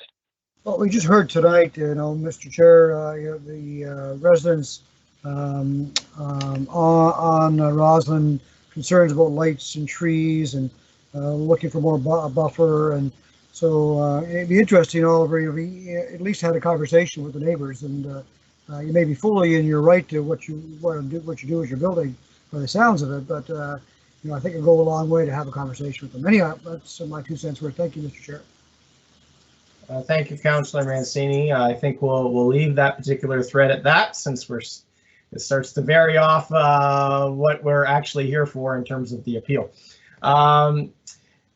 Well, we just heard tonight, Mr. Chair, the residents on Roslyn concerns about lights and trees and looking for more buffer, and so it'd be interesting, Oliver, if we at least had a conversation with the neighbors, and you may be fully in your right to what you want to do, what you do with your building, by the sounds of it, but I think it'll go a long way to have a conversation with them. Anyhow, that's my 2 cents worth. Thank you, Mr. Chair. Thank you, Councillor Mancini. I think we'll leave that particular thread at that, since it starts to vary off what we're actually here for in terms of the appeal.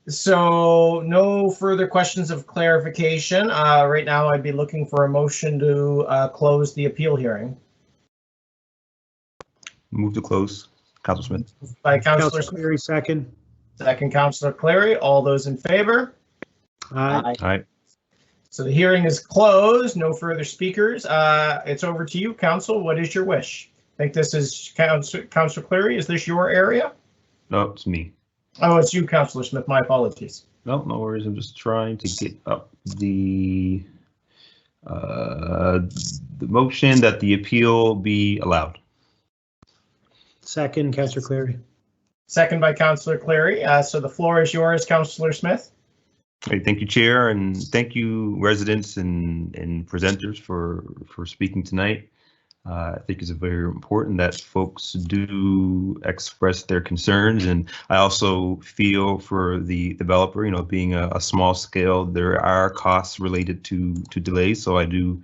So no further questions of clarification. Right now, I'd be looking for a motion to close the appeal hearing. Move to close. Councillor Smith. By Councillor Cleary, second. Second, Councillor Cleary. All those in favor? Aye. Aye. So the hearing is closed. No further speakers. It's over to you, Council. What is your wish? I think this is Councillor Cleary. Is this your area? No, it's me. Oh, it's you, Councillor Smith. My apologies. No worries. I'm just trying to get up the motion that the appeal be allowed. Second, Councillor Cleary. Second by Councillor Cleary. So the floor is yours, Councillor Smith. Great, thank you, Chair, and thank you, residents and presenters for speaking tonight. I think it's very important that folks do express their concerns, and I also feel for the developer, being a small scale, there are costs related to delays, so I do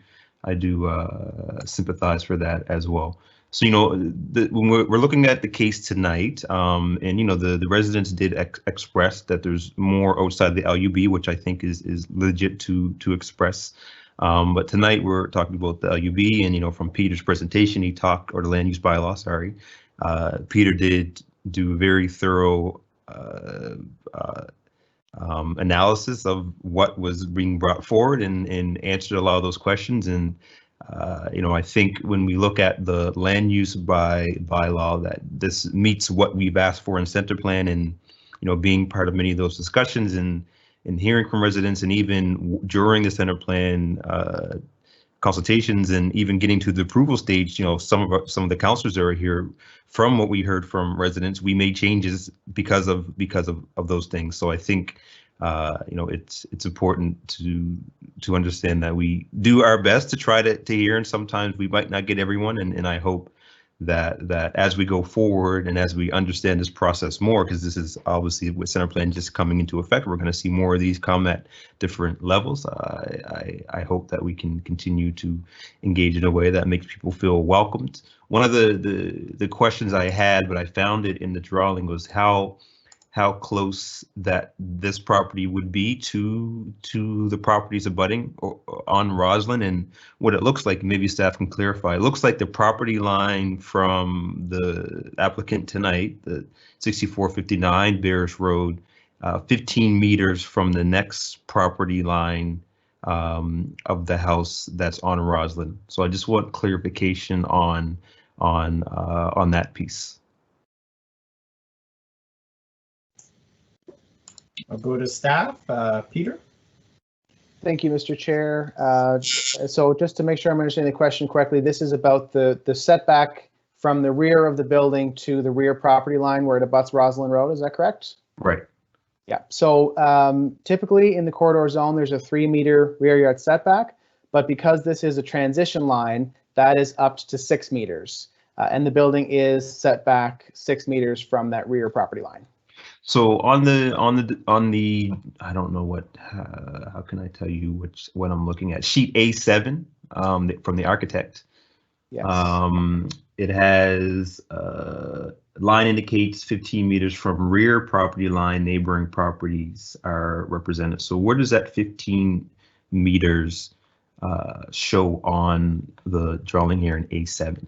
sympathize for that as well. So, when we're looking at the case tonight, and, the residents did express that there's more outside the LUB, which I think is legit to express. But tonight we're talking about the LUB, and, from Peter's presentation, or the land use bylaw, sorry. Peter did do a very thorough analysis of what was being brought forward and answered a lot of those questions. And I think when we look at the land use bylaw, that this meets what we've asked for in center plan, and being part of many of those discussions and hearing from residents, and even during the center plan consultations, and even getting to the approval stage, some of the councillors that are here, from what we heard from residents, we made changes because of those things. So I think it's important to understand that we do our best to try to hear, and sometimes we might not get everyone, and I hope that as we go forward and as we understand this process more, because this is obviously with center plan just coming into effect, we're going to see more of these come at different levels. I hope that we can continue to engage in a way that makes people feel welcomed. One of the questions I had, but I found it in the drawing, was how close that this property would be to the properties abutting on Roslyn, and what it looks like. Maybe staff can clarify. It looks like the property line from the applicant tonight, the 6459 Bears Road, 15 meters from the next property line of the house that's on Roslyn. So I just want clarification on that piece. I'll go to staff. Peter? Thank you, Mr. Chair. So just to make sure I'm understanding the question correctly, this is about the setback from the rear of the building to the rear property line where it abuts Roslyn Road, is that correct? Right. Yeah, so typically in the corridor zone, there's a 3-meter rear yard setback, but because this is a transition line, that is up to 6 meters. And the building is set back 6 meters from that rear property line. So on the I don't know what, how can I tell you what I'm looking at? Sheet A7 from the architect. Yes. It has line indicates 15 meters from rear property line. Neighboring properties are represented. So where does that 15 meters show on the drawing here in A7?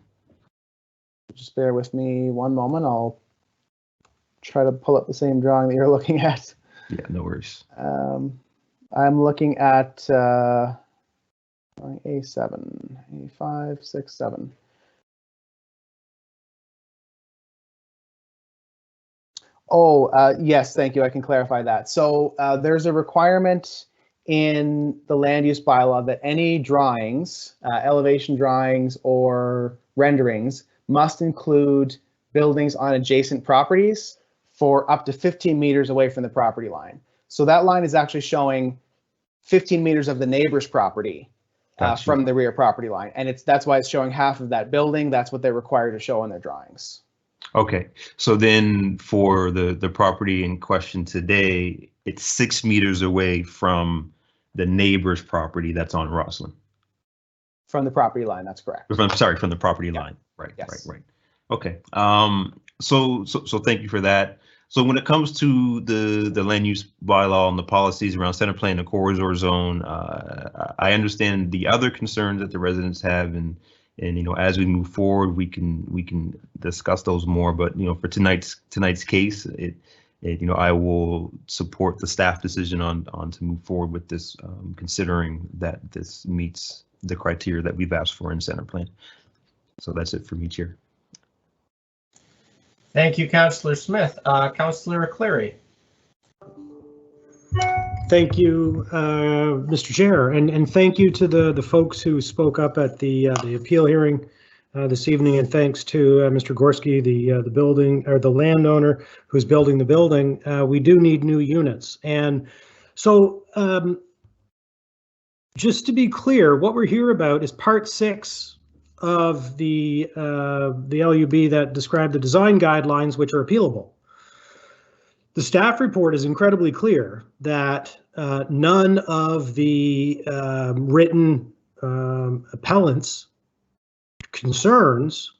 Just bear with me one moment. I'll try to pull up the same drawing that you're looking at. Yeah, no worries. I'm looking at A7, A5, 6, 7. Oh, yes, thank you. I can clarify that. So there's a requirement in the land use bylaw that any drawings, elevation drawings or renderings, must include buildings on adjacent properties for up to 15 meters away from the property line. So that line is actually showing 15 meters of the neighbor's property from the rear property line. And that's why it's showing half of that building. That's what they're required to show on their drawings. Okay, so then for the property in question today, it's 6 meters away from the neighbor's property that's on Roslyn. From the property line, that's correct. I'm sorry, from the property line. Right, yes. right. Okay. So thank you for that. So when it comes to the land use bylaw and the policies around center plan and corridor zone, I understand the other concerns that the residents have, and as we move forward, we can discuss those more. But for tonight's case, I will support the staff decision on to move forward with this, considering that this meets the criteria that we've asked for in center plan. So that's it for me, Chair. Thank you, Councillor Smith. Councillor Cleary. Thank you, Mr. Chair, and thank you to the folks who spoke up at the appeal hearing this evening, and thanks to Mr. Gorski, the building or the landowner who's building the building. We do need new units, and so just to be clear, what we're here about is Part 6 of the LUB that describe the design guidelines, which are appealable. The staff report is incredibly clear that none of the written appellants' concerns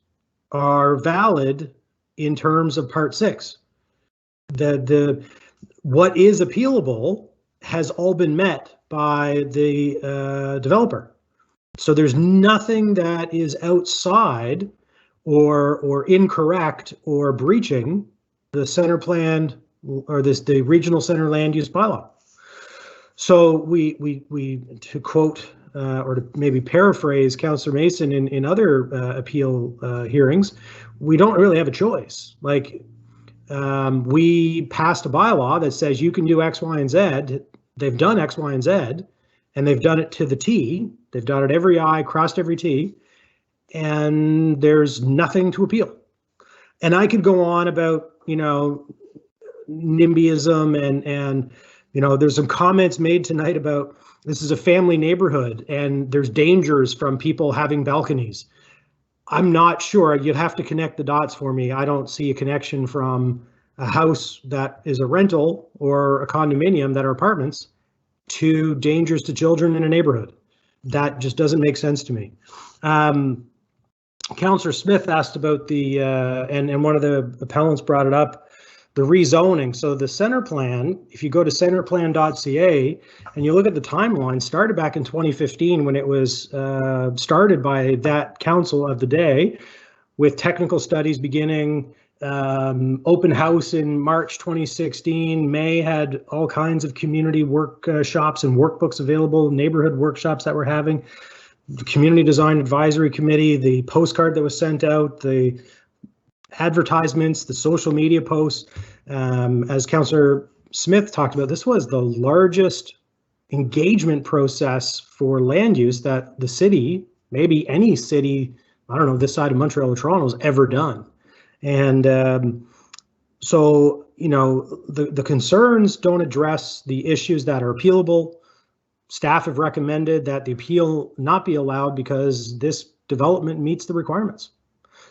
are valid in terms of Part 6. What is appealable has all been met by the developer. So there's nothing that is outside or incorrect or breaching the center plan or the regional center land use bylaw. So we to quote or to maybe paraphrase Councillor Mason in other appeal hearings, we don't really have a choice. Like we passed a bylaw that says you can do X, Y, and Z. They've done X, Y, and Z, and they've done it to the T. They've dotted every I, crossed every T, and there's nothing to appeal. And I could go on about, NIMBYism and there's some comments made tonight about this is a family neighborhood and there's dangers from people having balconies. I'm not sure. You'd have to connect the dots for me. I don't see a connection from a house that is a rental or a condominium that are apartments to dangers to children in a neighborhood. That just doesn't make sense to me. Councillor Smith asked about the, and one of the appellants brought it up, the rezoning. So the center plan, if you go to centerplan.ca and you look at the timeline, started back in 2015 when it was started by that council of the day, with technical studies beginning, open house in March 2016. May had all kinds of community workshops and workbooks available, neighborhood workshops that we're having, the Community Design Advisory Committee, the postcard that was sent out, the advertisements, the social media posts. As Councillor Smith talked about, this was the largest engagement process for land use that the city, maybe any city, I don't know, this side of Montreal or Toronto has ever done. And so, you know, the concerns don't address the issues that are appealable. Staff have recommended that the appeal not be allowed because this development meets the requirements.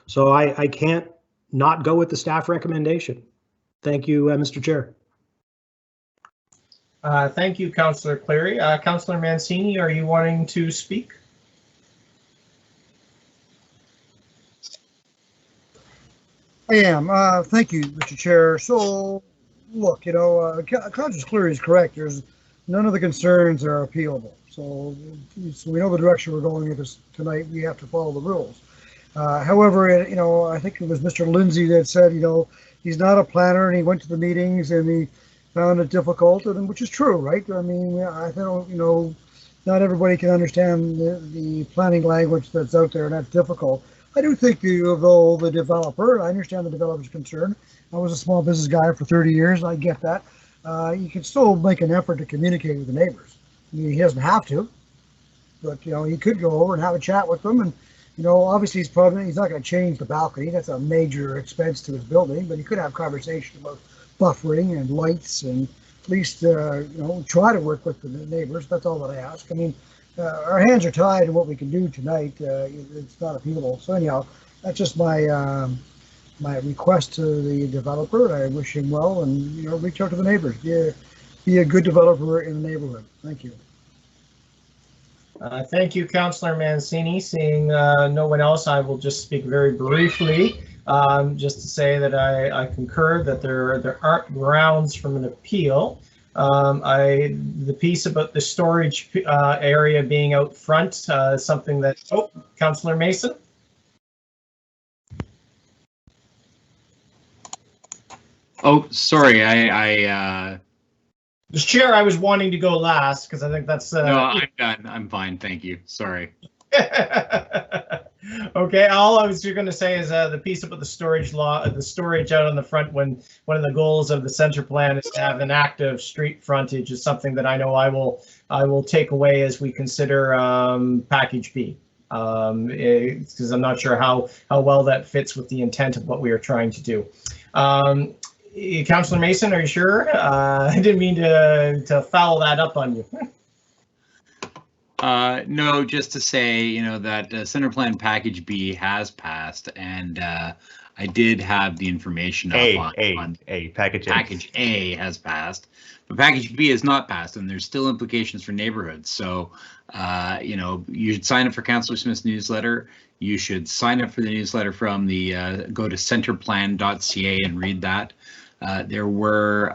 So I can't not go with the staff recommendation. Thank you, Mr. Chair. Thank you, Councillor Cleary. Councillor Mancini, are you wanting to speak? I am. Thank you, Mr. Chair. So, look, you know, Councillor Cleary is correct. There's none of the concerns are appealable. So we know the direction we're going with this tonight. We have to follow the rules. However, you know, I think it was Mr. Lindsay that said, you know, he's not a planner and he went to the meetings and he found it difficult, and which is true, right? I mean, I don't, you know, not everybody can understand the planning language that's out there, and that's difficult. I do think, though, the developer, I understand the developer's concern. I was a small business guy for 30 years. I get that. You can still make an effort to communicate with the neighbors. I mean, he doesn't have to, but, you know, he could go over and have a chat with them. And, you know, obviously he's not going to change the balcony. That's a major expense to his building, but he could have conversation about buffering and lights, and at least, you know, try to work with the neighbors. That's all that I ask. I mean, our hands are tied in what we can do tonight. It's not appealable. So anyhow, that's just my my request to the developer. I wish him well, and, you know, reach out to the neighbors. Be a good developer in the neighborhood. Thank you. Thank you, Councillor Mancini. Seeing no one else, I will just speak very briefly, just to say that I concur that there aren't grounds from an appeal. The piece about the storage area being out front is something that, oh, Councillor Mason. Oh, sorry, Mr. Chair, I was wanting to go last because I think that's. No, I'm done. I'm fine. Thank you. Sorry. Okay, all I was going to say is the piece about the storage out on the front, when one of the goals of the center plan is to have an active street frontage, is something that I know I will take away as we consider package B, because I'm not sure how well that fits with the intent of what we are trying to do. Councillor Mason, are you sure? I didn't mean to foul that up on you. No, just to say, you know, that Center Plan Package B has passed, and I did have the information Package A has passed, but Package B has not passed, and there's still implications for neighborhoods. So, you know, you should sign up for Councillor Smith's newsletter. You should sign up for the newsletter from the go to centerplan.ca and read that. There were,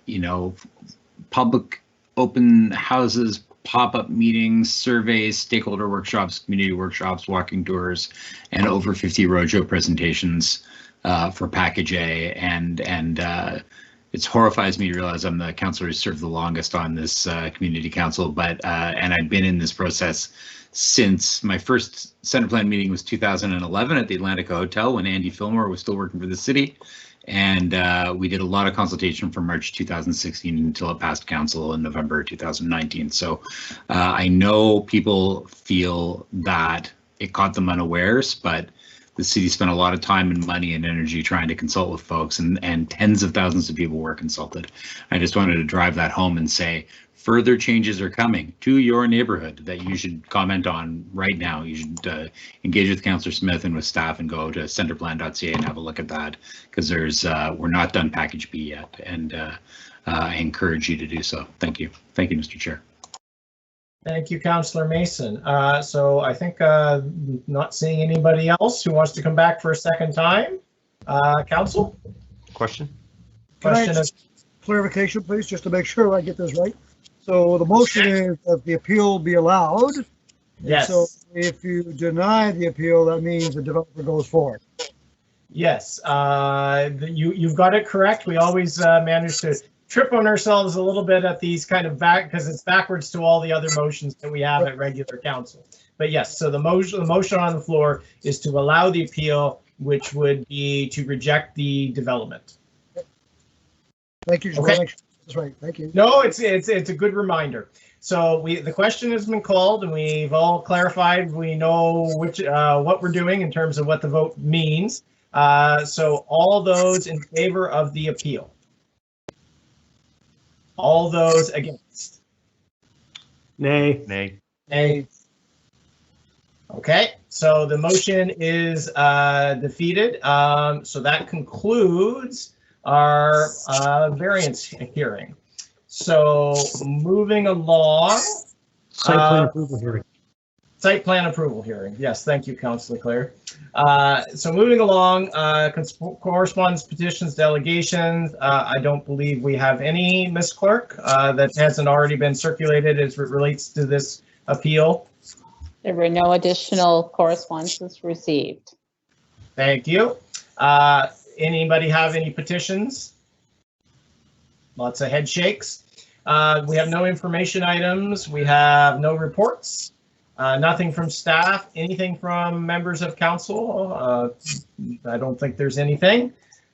you know, public open houses, pop-up meetings, surveys, stakeholder workshops, community workshops, walking tours, and over 50 roadshow presentations for Package A. And it horrifies me to realize I'm the councillor who served the longest on this community council, but and I've been in this process since my first center plan meeting was 2011 at the Atlantica Hotel when Andy Fillmore was still working for the city. And we did a lot of consultation from March 2016 until it passed council in November 2019. So I know people feel that it caught them unawares, but the city spent a lot of time and money and energy trying to consult with folks, and tens of thousands of people were consulted. I just wanted to drive that home and say, further changes are coming to your neighborhood that you should comment on right now. You should engage with Councillor Smith and with staff and go to centerplan.ca and have a look at that, because we're not done package B yet, and I encourage you to do so. Thank you. Thank you, Mr. Chair. Thank you, Councillor Mason. So I think not seeing anybody else who wants to come back for a second time. Council? Question? Question is clarification, please, just to make sure I get this right. So the motion is that the appeal be allowed. Yes. So if you deny the appeal, that means the developer goes forward. Yes, you've got it correct. We always manage to trip on ourselves a little bit at these kind of because it's backwards to all the other motions that we have at regular council. But yes, so the motion on the floor is to allow the appeal, which would be to reject the development. Thank you. Okay. That's right. Thank you. No, it's a good reminder. So the question has been called, and we've all clarified. We know what we're doing in terms of what the vote means. So all those in favor of the appeal. All those against? Nay. Nay. Nay. Okay, so the motion is defeated. So that concludes our variance hearing. So moving along. Site plan approval hearing. Site plan approval hearing. Yes, thank you, Councillor Clare. So moving along, correspondence, petitions, delegations. I don't believe we have any, Ms. Clerk, that hasn't already been circulated as it relates to this appeal. There were no additional correspondences received. Thank you. Anybody have any petitions? Lots of head shakes. We have no information items. We have no reports. Nothing from staff. Anything from members of council? I don't think there's anything.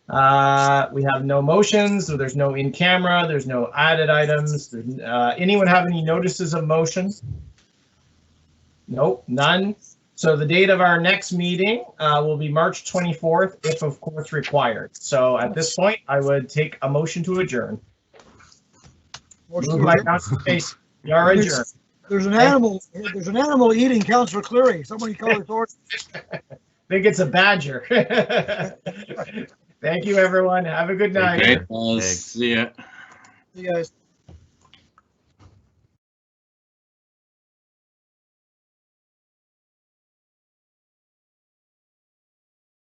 We have no motions. So there's no in camera. There's no added items. Anyone have any notices of motion? Nope, none. So the date of our next meeting will be March 24th, if of course required. So at this point, I would take a motion to adjourn. Moved by Councilor Chase. You are adjourned. There's an animal. There's an animal eating Councilor Cleary. Somebody call his order. I think it's a badger. Thank you, everyone. Have a good night. See ya. See you guys.